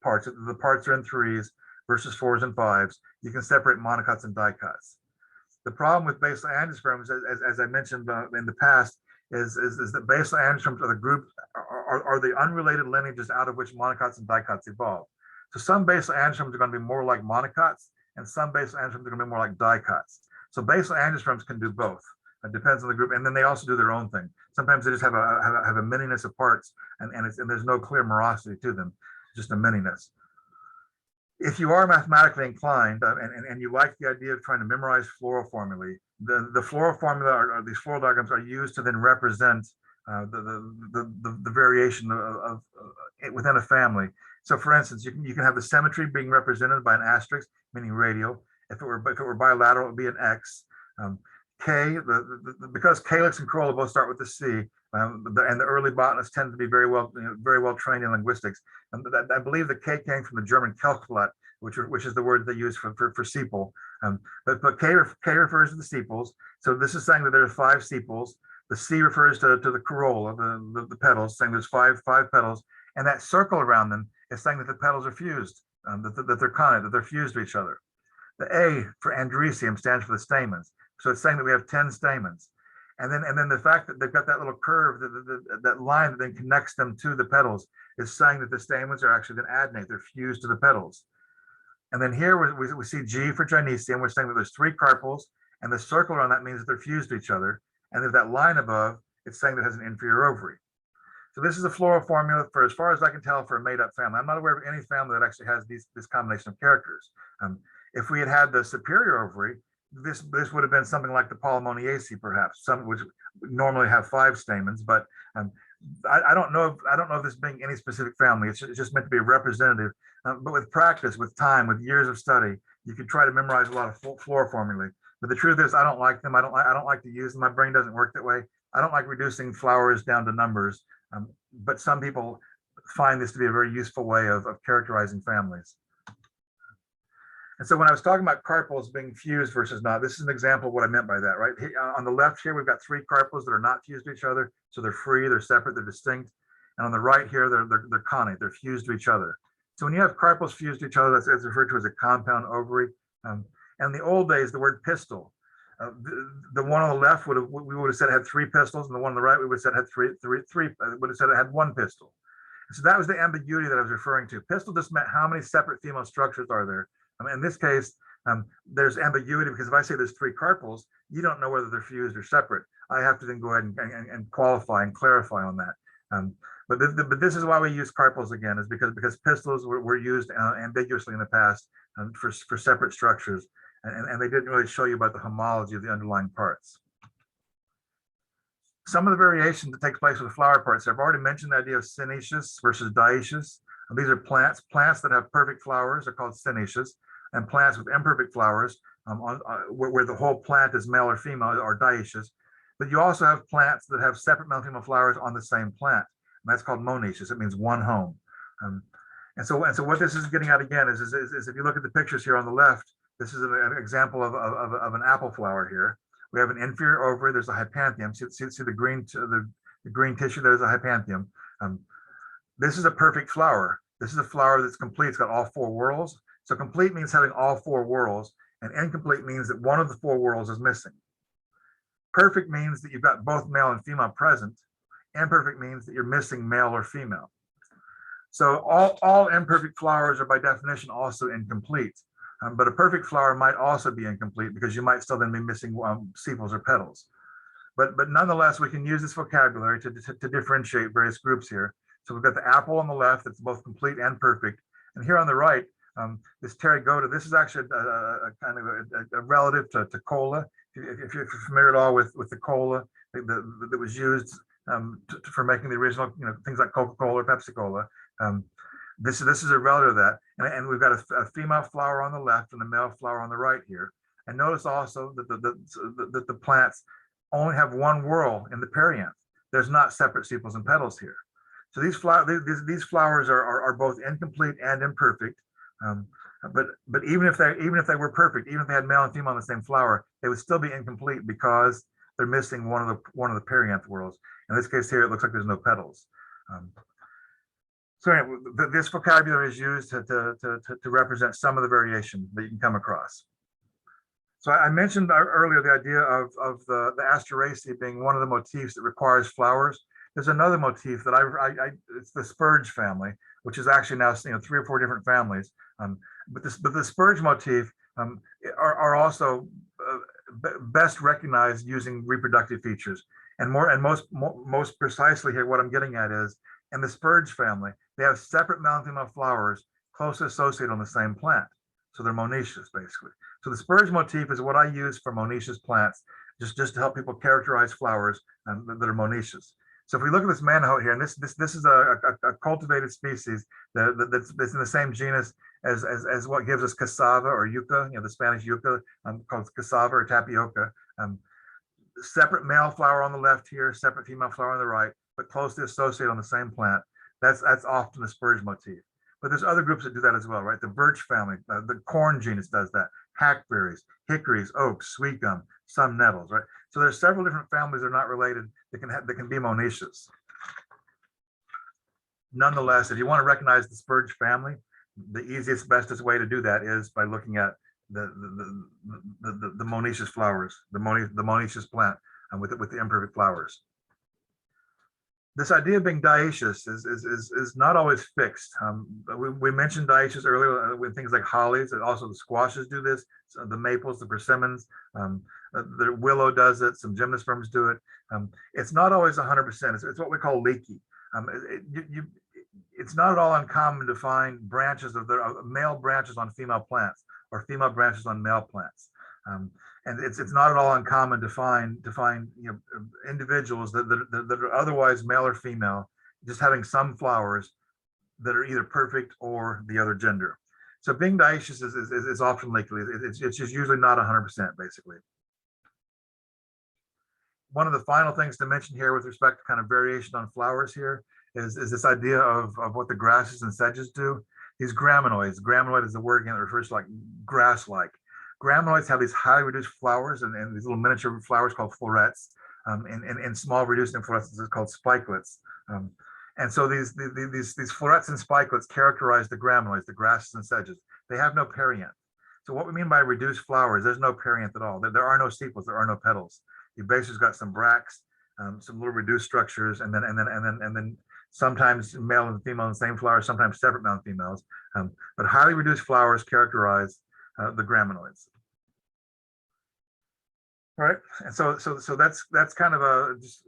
parts, the parts are in 3s versus 4s and 5s. You can separate monocots and dicots. The problem with basal angiosperms, as I mentioned in the past, is that basal angiosperms are the group are the unrelated lineages out of which monocots and dicots evolve. So some basal angiosperms are going to be more like monocots, and some basal angiosperms are going to be more like dicots. So basal angiosperms can do both. It depends on the group, and then they also do their own thing. Sometimes they just have a mininess of parts, and there's no clear morosity to them, just a minинess. If you are mathematically inclined and you like the idea of trying to memorize floral formulae, the floral formula or these floral diagrams are used to then represent the variation of within a family. So, for instance, you can have the symmetry being represented by an asterisk, meaning radial. If it were bilateral, it would be an X. Because calyx and corolla both start with the C, and the early botanists tend to be very well trained in linguistics. And I believe the K came from the German Kelchblatt, which is the word they use for sepal. But K refers to the sepals. So this is saying that there are 5 sepals. The C refers to the corolla, the petals, saying there's five petals, and that circle around them is saying that the petals are fused, that they're connate, that they're fused to each other. The A for androecium stands for the stamens, so it's saying that we have 10 stamens. And then the fact that they've got that little curve, that line that then connects them to the petals, is saying that the stamens are actually then adnate, they're fused to the petals. And then here we see G for gynoecium, we're saying that there's 3 carpels, and the circle around that means that they're fused to each other. And there's that line above, it's saying that it has an inferior ovary. So this is a floral formula for, as far as I can tell, for a made-up family. I'm not aware of any family that actually has this combination of characters. If we had the superior ovary, this would have been something like the Polymonaceae, perhaps, some which normally have 5 stamens. But I don't know of this being any specific family. It's just meant to be a representative. But with practice, with time, with years of study, you can try to memorize a lot of floral formulae. But the truth is, I don't like them. I don't like to use them. My brain doesn't work that way. I don't like reducing flowers down to numbers. But some people find this to be a very useful way of characterizing families. And so when I was talking about carpels being fused versus not, this is an example of what I meant by that, right? On the left here, we've got 3 carpels that are not fused to each other. So they're free, they're separate, they're distinct. And on the right here, they're connate, they're fused to each other. So when you have carpels fused to each other, that's referred to as a compound ovary. And in the old days, the word pistil, the one on the left we would have said it had 3 pistils, and the one on the right we would have said it had would have said it had 1 pistil. So that was the ambiguity that I was referring to. Pistil just meant how many separate female structures are there. In this case, there's ambiguity because if I say there's 3 carpels, you don't know whether they're fused or separate. I have to then go ahead and qualify and clarify on that. But this is why we use carpels again, is because pistils were used ambiguously in the past for separate structures, and they didn't really show you about the homology of the underlying parts. Some of the variation that takes place with the flower parts, I've already mentioned the idea of synoecious versus diacious. And these are plants that have perfect flowers are called synoecious, and plants with imperfect flowers, where the whole plant is male or female, are diacious. But you also have plants that have separate male and female flowers on the same plant, and that's called monoecious. It means one home. And so what this is getting at again is if you look at the pictures here on the left, this is an example of an apple flower here. We have an inferior ovary. There's a hypantheum. See the green tissue. There's a hypantheum. This is a perfect flower. This is a flower that's complete. It's got all 4 whorls. So complete means having all 4 whorls, and incomplete means that one of the 4 whorls is missing. Perfect means that you've got both male and female present. Imperfect means that you're missing male or female. So all imperfect flowers are by definition also incomplete. But a perfect flower might also be incomplete because you might still then be missing sepals or petals. But nonetheless, we can use this vocabulary to differentiate various groups here. So we've got the apple on the left that's both complete and perfect. And here on the right, this pterygoda, this is actually a kind of a relative to cola. If you're familiar at all with the cola that was used for making the original, things like Coca-Cola or Pepsi-Cola. This is a relative of that. And we've got a female flower on the left and a male flower on the right here. And notice also that the plants only have 1 whorl in the perianth. There's not separate sepals and petals here. So these flowers are both incomplete and imperfect. But even if they were perfect, even if they had male and female on the same flower, they would still be incomplete because they're missing one of the perianth whorls. In this case here, it looks like there's no petals. So anyway, this vocabulary is used to represent some of the variation that you can come across. So I mentioned earlier the idea of the Asteraceae being one of the motifs that requires flowers. There's another motif that it's the Spurge family, which is actually now 3 or 4 different families. But the Spurge motif are also best recognized using reproductive features. And most precisely here, what I'm getting at is in the Spurge family, they have separate male and female flowers closely associated on the same plant. So they're monoecious, basically. So the Spurge motif is what I use for monoecious plants, just to help people characterize flowers that are monoecious. So if we look at this manhoat here, and this is a cultivated species that's in the same genus as what gives us cassava or yucca, the Spanish yucca, called cassava or tapioca. Separate male flower on the left here, separate female flower on the right, but closely associated on the same plant. That's often the Spurge motif. But there's other groups that do that as well, right? The birch family, the corn genus does that. Hackberries, hickories, oaks, sweet gum, some nettles, right? So there's several different families that are not related that can be monoecious. Nonetheless, if you want to recognize the Spurge family, the easiest, bestest way to do that is by looking at the monoecious flowers, the monoecious plant with the imperfect flowers. This idea of being diacious is not always fixed. We mentioned diacious earlier with things like hollies, and also the squashes do this, so the maples, the persimmons, the willow does it, some gymnosperms do it. It's not always 100%. It's what we call leaky. It's not at all uncommon to find branches of male branches on female plants or female branches on male plants. And it's not at all uncommon to find individuals that are otherwise male or female, just having some flowers that are either perfect or the other gender. So being diacious is often leaky. It's just usually not 100% basically. One of the final things to mention here with respect to kind of variation on flowers here is this idea of what the grasses and sedges do. These graminoids. Graminoid is the word again that refers to like grass-like. Graminoids have these highly reduced flowers and these little miniature flowers called florets, and small reduced inflorescences called spikelets. And so these florets and spikelets characterize the graminoids, the grasses and sedges. They have no perianth. So what we mean by reduced flowers, there's no perianth at all. There are no sepals, there are no petals. You basically got some bracts, some little reduced structures, and then sometimes male and female in the same flower, sometimes separate male and females. But highly reduced flowers characterize the graminoids. All right, and so that's kind of just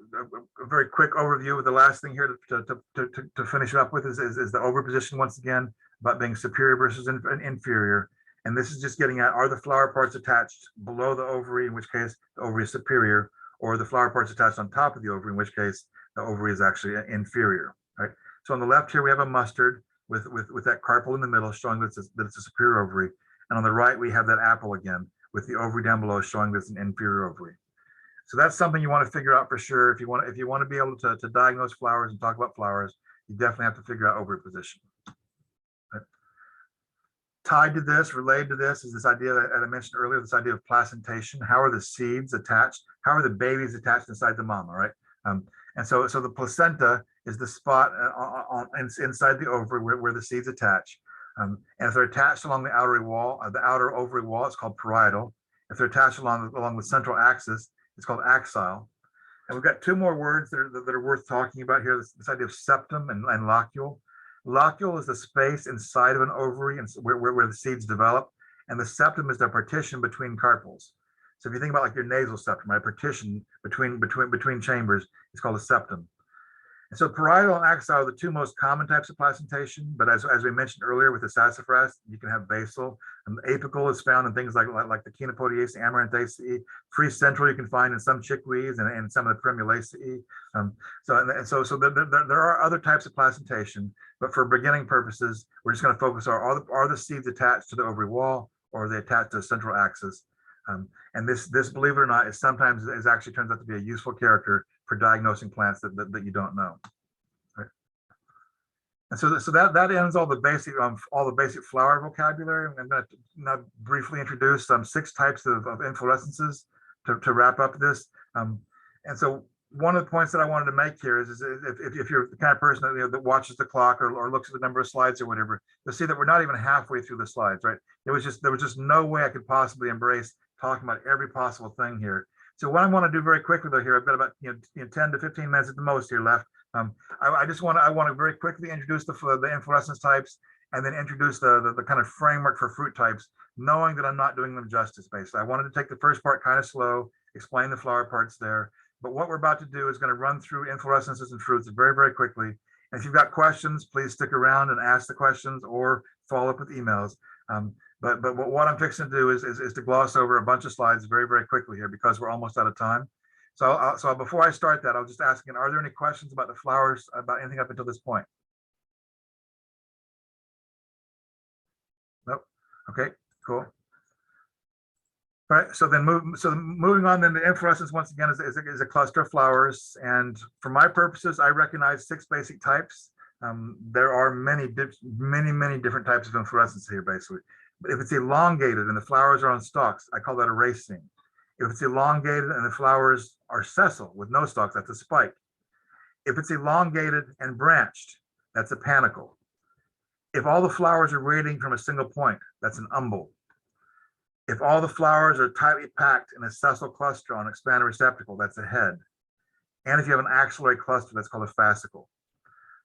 a very quick overview. The last thing here to finish up with is the ovary position once again, about being superior versus inferior. And this is just getting at, are the flower parts attached below the ovary, in which case the ovary is superior, or the flower parts attached on top of the ovary, in which case the ovary is actually inferior. Right. So on the left here we have a mustard with that carpel in the middle, showing that it's a superior ovary. And on the right, we have that apple again, with the ovary down below showing this an inferior ovary. So that's something you want to figure out for sure. If you want to be able to diagnose flowers and talk about flowers, you definitely have to figure out ovary position. Right. Tied to this, related to this, is this idea that I mentioned earlier, this idea of placentation. How are the seeds attached? How are the babies attached inside the mama, right? And so the placenta is the spot inside the ovary where the seeds attach. And if they're attached along the outer wall, the outer ovary wall, it's called parietal. If they're attached along the central axis, it's called axile. And we've got two more words that are worth talking about here. This idea of septum and locule. Locule is the space inside of an ovary and where the seeds develop, and the septum is the partition between carpels. So if you think about like your nasal septum, right, partition between chambers, it's called a septum. And so parietal and axile are the two most common types of placentation, but as we mentioned earlier with the sassafras, you can have basal. And apical is found in things like the Chenopodiaceae, Amarantaceae. Free central you can find in some chickweeds and some of the Primulaceae. So there are other types of placentation, but for beginning purposes, we're just going to focus on are the seeds attached to the ovary wall, or are they attached to the central axis? And this, believe it or not, is sometimes actually turns out to be a useful character for diagnosing plants that you don't know. Right? And so that ends all the basic flower vocabulary. I'm going to now briefly introduce 6 types of inflorescences to wrap up this. And so one of the points that I wanted to make here is if you're the kind of person that watches the clock or looks at the number of slides or whatever, you'll see that we're not even halfway through the slides, right? There was just no way I could possibly embrace talking about every possible thing here. So what I want to do very quickly though here, I've got about 10 to 15 minutes at the most here left. I want to very quickly introduce the inflorescence types, and then introduce the kind of framework for fruit types, knowing that I'm not doing them justice. Basically, I wanted to take the first part kind of slow, explain the flower parts there. But what we're about to do is going to run through inflorescences and fruits very, very quickly. And if you've got questions, please stick around and ask the questions or follow up with emails. But what I'm fixing to do is to gloss over a bunch of slides very, very quickly here because we're almost out of time. So before I start that, I'll just ask again, are there any questions about the flowers, about anything up until this point? Nope. Okay, cool. All right, so moving on, then the inflorescence once again is a cluster of flowers, and for my purposes, I recognize 6 basic types. There are many different types of inflorescence here, basically. But if it's elongated and the flowers are on stalks, I call that a raceme. If it's elongated and the flowers are sessile with no stalks, that's a spike. If it's elongated and branched, that's a panicle. If all the flowers are radiating from a single point, that's an umbel. If all the flowers are tightly packed in a sessile cluster on an expanded receptacle, that's a head. And if you have an axillary cluster, that's called a fascicle.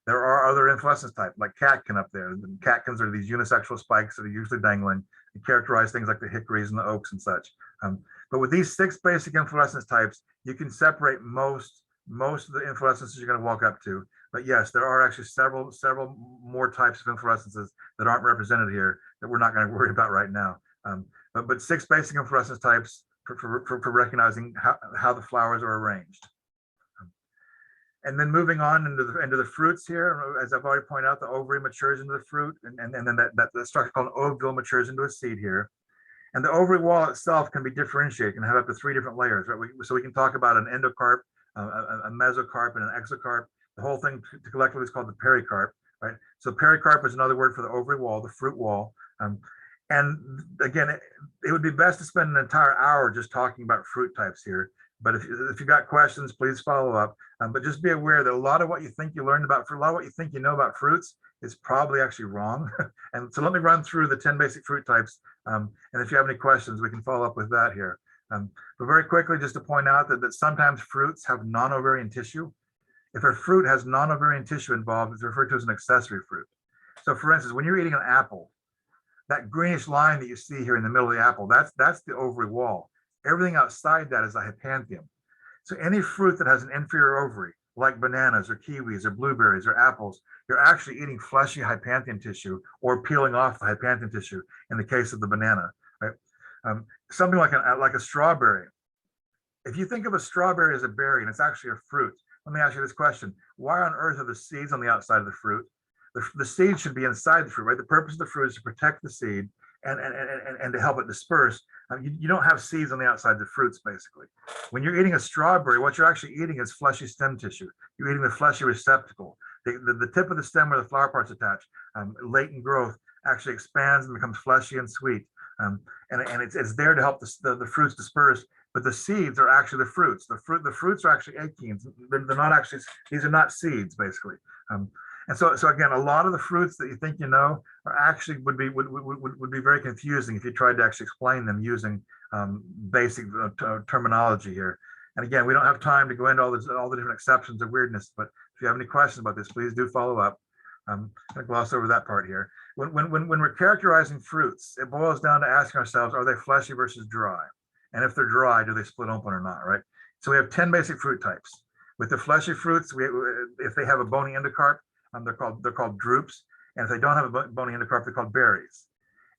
There are other inflorescence types, like catkin up there. The catkins are these unisexual spikes that are usually dangling and characterize things like the hickories and the oaks and such. But with these 6 basic inflorescence types, you can separate most of the inflorescences you're going to walk up to. But yes, there are actually several more types of inflorescences that aren't represented here that we're not going to worry about right now. But 6 basic inflorescence types for recognizing how the flowers are arranged. And then moving on into the fruits here, as I've already pointed out, the ovary matures into the fruit, and then that structure called an ovule matures into a seed here. And the ovary wall itself can be differentiated and have up to 3 different layers, right? So we can talk about an endocarp, a mesocarp, and an exocarp. The whole thing collectively is called the pericarp, right? So pericarp is another word for the ovary wall, the fruit wall. And again, it would be best to spend an entire hour just talking about fruit types here. But if you got questions, please follow up. But just be aware that a lot of what you think you learned about fruit, a lot of what you think you know about fruits is probably actually wrong. And so let me run through the 10 basic fruit types. And if you have any questions, we can follow up with that here. But very quickly, just to point out that sometimes fruits have non-ovarian tissue. If a fruit has non-ovarian tissue involved, it's referred to as an accessory fruit. So for instance, when you're eating an apple, that greenish line that you see here in the middle of the apple, that's the ovary wall. Everything outside that is a hypantheum. So any fruit that has an inferior ovary, like bananas or kiwis or blueberries or apples, you're actually eating fleshy hypantheum tissue or peeling off the hypantheum tissue in the case of the banana, right? Something like a strawberry. If you think of a strawberry as a berry and it's actually a fruit, let me ask you this question. Why on earth are the seeds on the outside of the fruit? The seed should be inside the fruit, right? The purpose of the fruit is to protect the seed and to help it disperse. You don't have seeds on the outside of the fruits, basically. When you're eating a strawberry, what you're actually eating is fleshy stem tissue. You're eating the fleshy receptacle. The tip of the stem where the flower part's attached, latent growth, actually expands and becomes fleshy and sweet. And it's there to help the fruits disperse. But the seeds are actually the fruits. The fruits are actually achenes. They're not actually, these are not seeds, basically. And so again, a lot of the fruits that you think you know are actually would be very confusing if you tried to actually explain them using basic terminology here. And again, we don't have time to go into all the different exceptions of weirdness. But if you have any questions about this, please do follow up. I'm going to gloss over that part here. When we're characterizing fruits, it boils down to asking ourselves, are they fleshy versus dry? And if they're dry, do they split open or not, right? So we have 10 basic fruit types. With the fleshy fruits, if they have a bony endocarp, they're called drupes. And if they don't have a bony endocarp, they're called berries.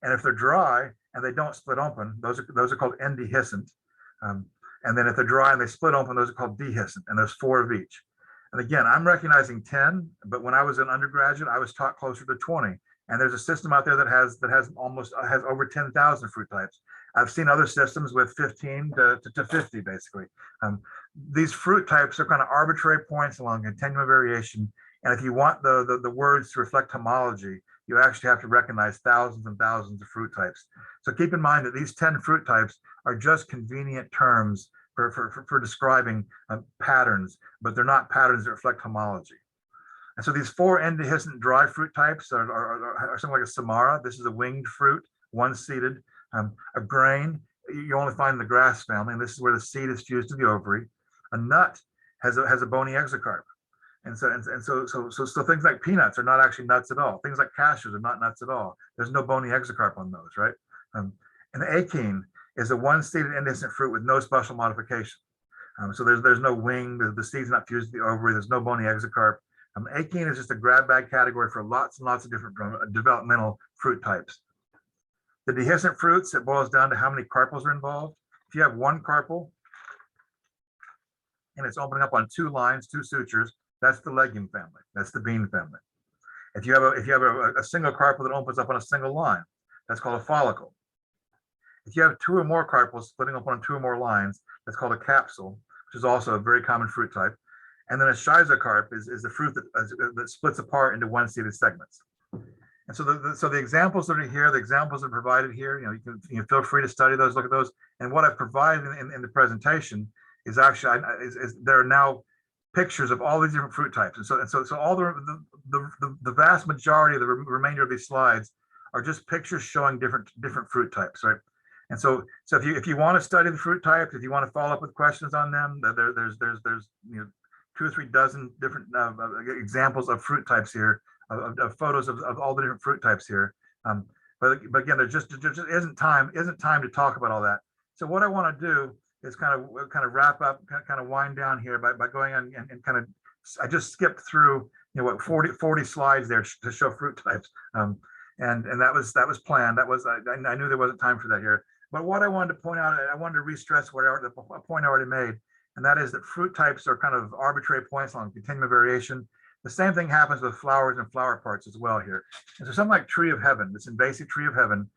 And if they're dry and they don't split open, those are called endehiscent. And then if they're dry and they split open, those are called dehiscent. And there's 4 of each. And again, I'm recognizing 10, but when I was an undergraduate, I was taught closer to 20. And there's a system out there that has over 10,000 fruit types. I've seen other systems with 15 to 50, basically. These fruit types are kind of arbitrary points along continuum of variation. And if you want the words to reflect homology, you actually have to recognize thousands and thousands of fruit types. So keep in mind that these 10 fruit types are just convenient terms for describing patterns, but they're not patterns that reflect homology. And so these 4 endehiscent dry fruit types are something like a samara. This is a winged fruit, one-seeded. A grain, you only find in the grass family, and this is where the seed is fused to the ovary. A nut has a bony exocarp. And so things like peanuts are not actually nuts at all. Things like cashews are not nuts at all. There's no bony exocarp on those, right? An achene is a one-seeded endehiscent fruit with no special modification. So there's no wing, the seed's not fused to the ovary, there's no bony exocarp. Achene is just a grab bag category for lots and lots of different developmental fruit types. The dehiscent fruits, it boils down to how many carpels are involved. If you have one carpel and it's opening up on 2 lines, 2 sutures, that's the legume family. That's the bean family. If you have a single carpel that opens up on a single line, that's called a follicle. If you have 2 or more carpels splitting up on 2 or more lines, that's called a capsule, which is also a very common fruit type. And then a schizocarp is the fruit that splits apart into one-seeded segments. And so the examples that are here, the examples that are provided here, you can feel free to study those, look at those. And what I've provided in the presentation is actually, there are now pictures of all these different fruit types. And so all the vast majority of the remainder of these slides are just pictures showing different fruit types, right? And so if you want to study the fruit types, if you want to follow up with questions on them, there's 2 or 3 dozen different examples of fruit types here, of photos of all the different fruit types here. But again, there just isn't time to talk about all that. So what I want to do is kind of wrap up, kind of wind down here by going on and kind of, I just skipped through 40 slides there to show fruit types. And that was planned. I knew there wasn't time for that here. But what I wanted to point out, I wanted to re-stress the point I already made, and that is that fruit types are kind of arbitrary points along continuum of variation. The same thing happens with flowers and flower parts as well here. And so something like tree of heaven, this invasive tree of heaven,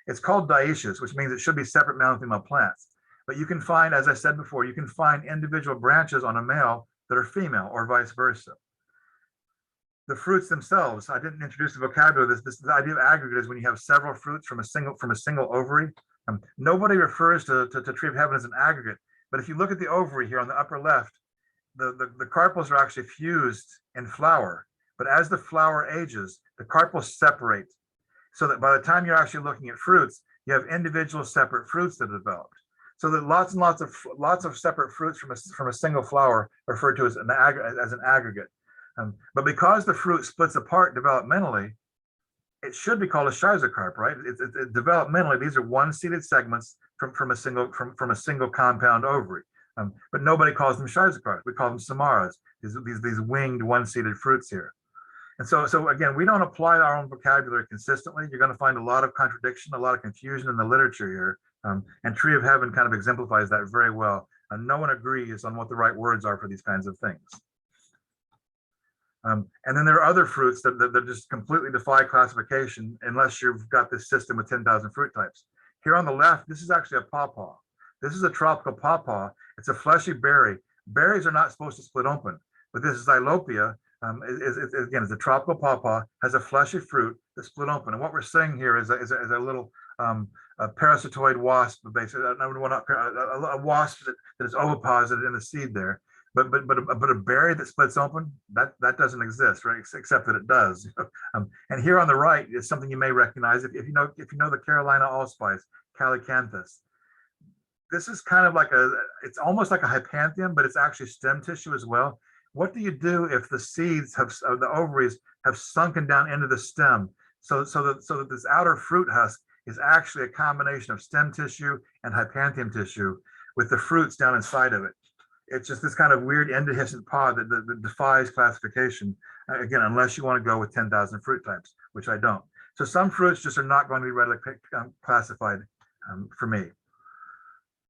it's called diacious, which means it should be separate male and female plants. But you can find, as I said before, you can find individual branches on a male that are female or vice versa. The fruits themselves, I didn't introduce the vocabulary. The idea of aggregate is when you have several fruits from a single ovary. Nobody refers to tree of heaven as an aggregate, but if you look at the ovary here on the upper left, the carpels are actually fused in flower. But as the flower ages, the carpels separate, so that by the time you're actually looking at fruits, you have individual separate fruits that developed. So that lots and lots of separate fruits from a single flower are referred to as an aggregate. But because the fruit splits apart developmentally, it should be called a schizocarp, right? Developmentally, these are one-seeded segments from a single compound ovary. But nobody calls them schizocarps. We call them samaras. These winged one-seeded fruits here. And so again, we don't apply our own vocabulary consistently. You're going to find a lot of contradiction, a lot of confusion in the literature here. And Tree of Heaven kind of exemplifies that very well. No one agrees on what the right words are for these kinds of things. And then there are other fruits that just completely defy classification unless you've got this system with 10,000 fruit types. Here on the left, this is actually a pawpaw. This is a tropical pawpaw. It's a fleshy berry. Berries are not supposed to split open, but this xylopia again, is a tropical pawpaw, has a fleshy fruit that's split open. And what we're seeing here is a little a parasitoid wasp, basically a wasp that is oviposited in the seed there. But a berry that splits open, that doesn't exist, right? Except that it does. And here on the right is something you may recognize if you know the Carolina allspice, calycanthus. This is kind of like it's almost like a hypantheum, but it's actually stem tissue as well. What do you do if the seeds the ovaries have sunken down into the stem, so that this outer fruit husk is actually a combination of stem tissue and hypantheum tissue with the fruits down inside of it? It's just this kind of weird indehiscent pod that defies classification, again, unless you want to go with 10,000 fruit types, which I don't. So some fruits just are not going to be readily classified for me.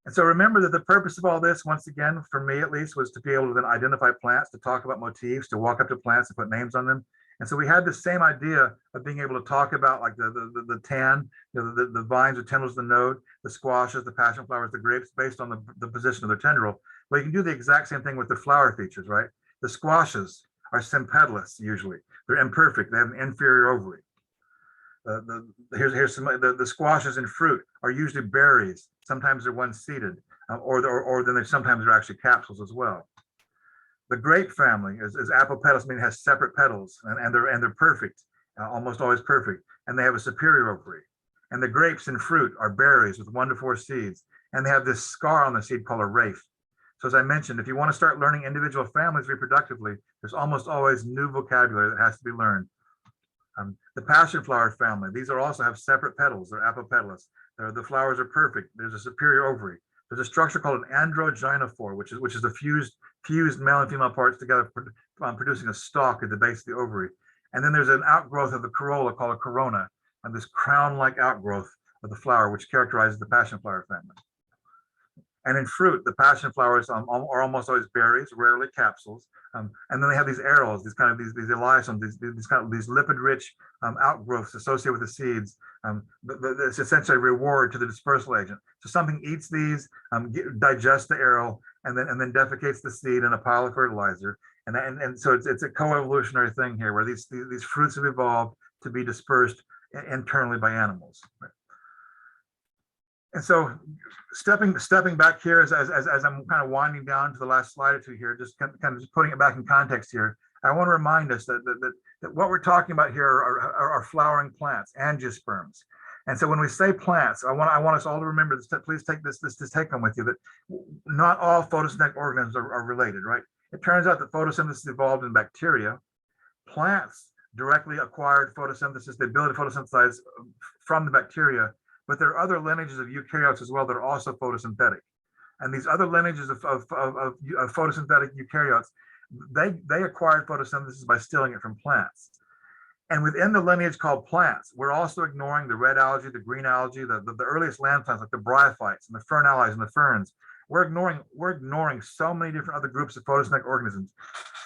And so remember that the purpose of all this, once again, for me at least, was to be able to then identify plants, to talk about motifs, to walk up to plants and put names on them. And so we had the same idea of being able to talk about like the tan, the vines or tendrils of the node, the squashes, the passion flowers, the grapes, based on the position of their tendril. Well, you can do the exact same thing with the flower features, right? The squashes are sympedalous usually. They're imperfect. They have an inferior ovary. Here's some the squashes in fruit are usually berries. Sometimes they're one-seeded, or then sometimes they're actually capsules as well. The grape family is apple petals. I mean, it has separate petals, and they're perfect, almost always perfect, and they have a superior ovary. And the grapes in fruit are berries with 1 to 4 seeds, and they have this scar on the seed called a raphe. So as I mentioned, if you want to start learning individual families reproductively, there's almost always new vocabulary that has to be learned. The passion flower family, these also have separate petals. They're apopetalous. The flowers are perfect. There's a superior ovary. There's a structure called an androgynophore, which is the fused male and female parts together, producing a stalk at the base of the ovary. And then there's an outgrowth of the corolla called a corona, and this crown-like outgrowth of the flower, which characterizes the passion flower family. And in fruit, the passion flowers are almost always berries, rarely capsules. And then they have these arils, these elastomes, these lipid-rich outgrowths associated with the seeds. It's essentially a reward to the dispersal agent. So something eats these, digests the aril, and then defecates the seed in a pile of fertilizer. And so it's a co-evolutionary thing here, where these fruits have evolved to be dispersed internally by animals. And so stepping back here as I'm kind of winding down to the last slide or two here, just kind of just putting it back in context here, I want to remind us that what we're talking about here are flowering plants, angiosperms. And so when we say plants, I want us all to remember this. Please take this take home with you, that not all photosynthetic organisms are related, right? It turns out that photosynthesis evolved in bacteria. Plants directly acquired photosynthesis, the ability to photosynthesize from the bacteria, but there are other lineages of eukaryotes as well that are also photosynthetic. And these other lineages of photosynthetic eukaryotes, they acquired photosynthesis by stealing it from plants. And within the lineage called plants, we're also ignoring the red algae, the green algae, the earliest land plants like the bryophytes and the fernallies and the ferns. We're ignoring so many different other groups of photosynthetic organisms.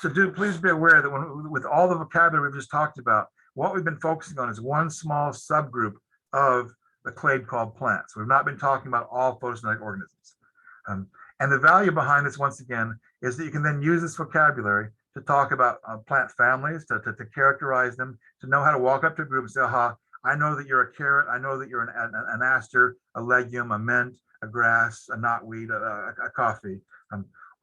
So please be aware that with all the vocabulary we've just talked about, what we've been focusing on is one small subgroup of the clade called plants. We've not been talking about all photosynthetic organisms. And the value behind this, once again, is that you can then use this vocabulary to talk about plant families, to characterize them, to know how to walk up to a group and say, aha, I know that you're a carrot, I know that you're an aster, a legume, a mint, a grass, a knotweed, a coffee.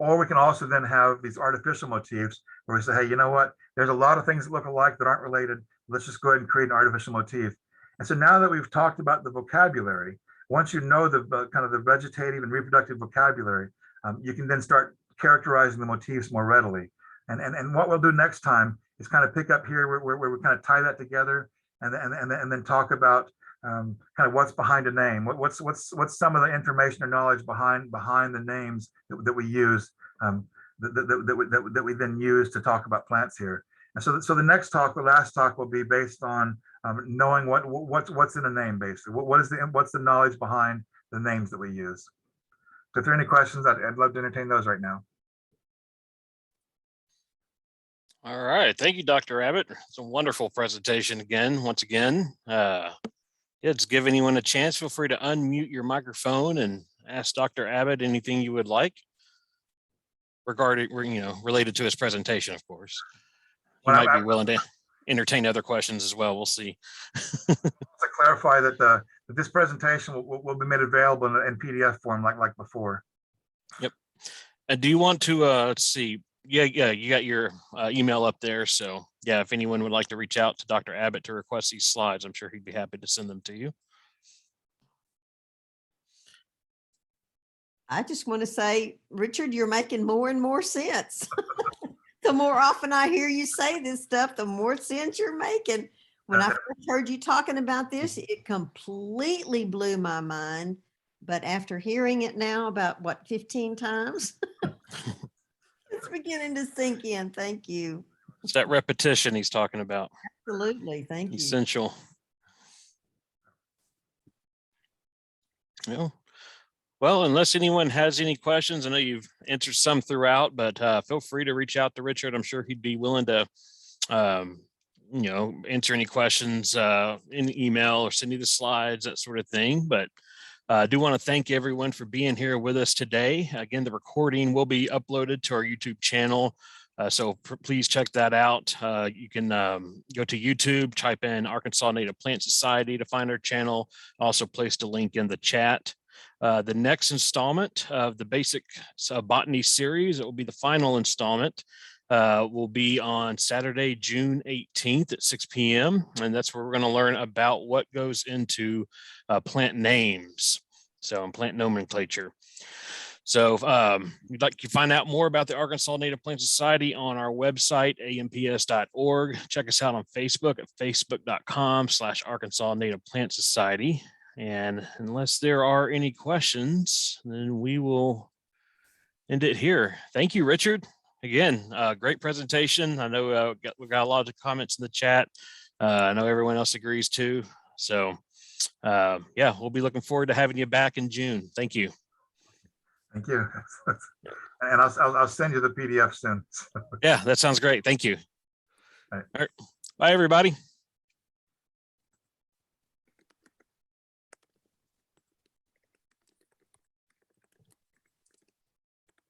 Or we can also then have these artificial motifs where we say, hey, you know what? There's a lot of things that look alike that aren't related. Let's just go ahead and create an artificial motif. And so now that we've talked about the vocabulary, once you know the kind of the vegetative and reproductive vocabulary, you can then start characterizing the motifs more readily. And what we'll do next time is kind of pick up here where we kind of tie that together and then talk about kind of what's behind a name, what's some of the information or knowledge behind the names that we use, that we then use to talk about plants here. And so the next talk, the last talk, will be based on knowing what's in a name, basically. What's the knowledge behind the names that we use. So if there are any questions, I'd love to entertain those right now. All right. Thank you, Dr. Abbott. It's a wonderful presentation once again. Yeah, just give anyone a chance. Feel free to unmute your microphone and ask Dr. Abbott anything you would like regarding, related to his presentation, of course. He might be willing to entertain other questions as well. We'll see. To clarify that this presentation will be made available in PDF form like before. Yep. And do you want to, let's see. Yeah, you got your email up there. So yeah, if anyone would like to reach out to Dr. Abbott to request these slides, I'm sure he'd be happy to send them to you. I just want to say, Richard, you're making more and more sense. The more often I hear you say this stuff, the more sense you're making. When I first heard you talking about this, it completely blew my mind. But after hearing it now about 15 times, it's beginning to sink in. Thank you. It's that repetition he's talking about. Absolutely. Thank you. Essential. Well, unless anyone has any questions, I know you've answered some throughout, but feel free to reach out to Richard. I'm sure he'd be willing to, answer any questions in email or send you the slides, that sort of thing. But I do want to thank everyone for being here with us today. Again, the recording will be uploaded to our YouTube channel. So please check that out. You can go to YouTube, type in Arkansas Native Plant Society to find our channel. Also placed a link in the chat. The next installment of the basic Botany series, it will be the final installment, will be on Saturday, June 18th at 6 p.m. And that's where we're going to learn about what goes into plant names, so in plant nomenclature. So if you'd like to find out more about the Arkansas Native Plant Society on our website, amps.org. Check us out on Facebook at facebook.com/Arkansas Native Plant Society. And unless there are any questions, then we will end it here. Thank you, Richard. Again, great presentation. I know we got a lot of comments in the chat. I know everyone else agrees too. So yeah, we'll be looking forward to having you back in June. Thank you. Thank you. And I'll send you the PDF soon. Yeah, that sounds great. Thank you. All right. All right. Bye, everybody.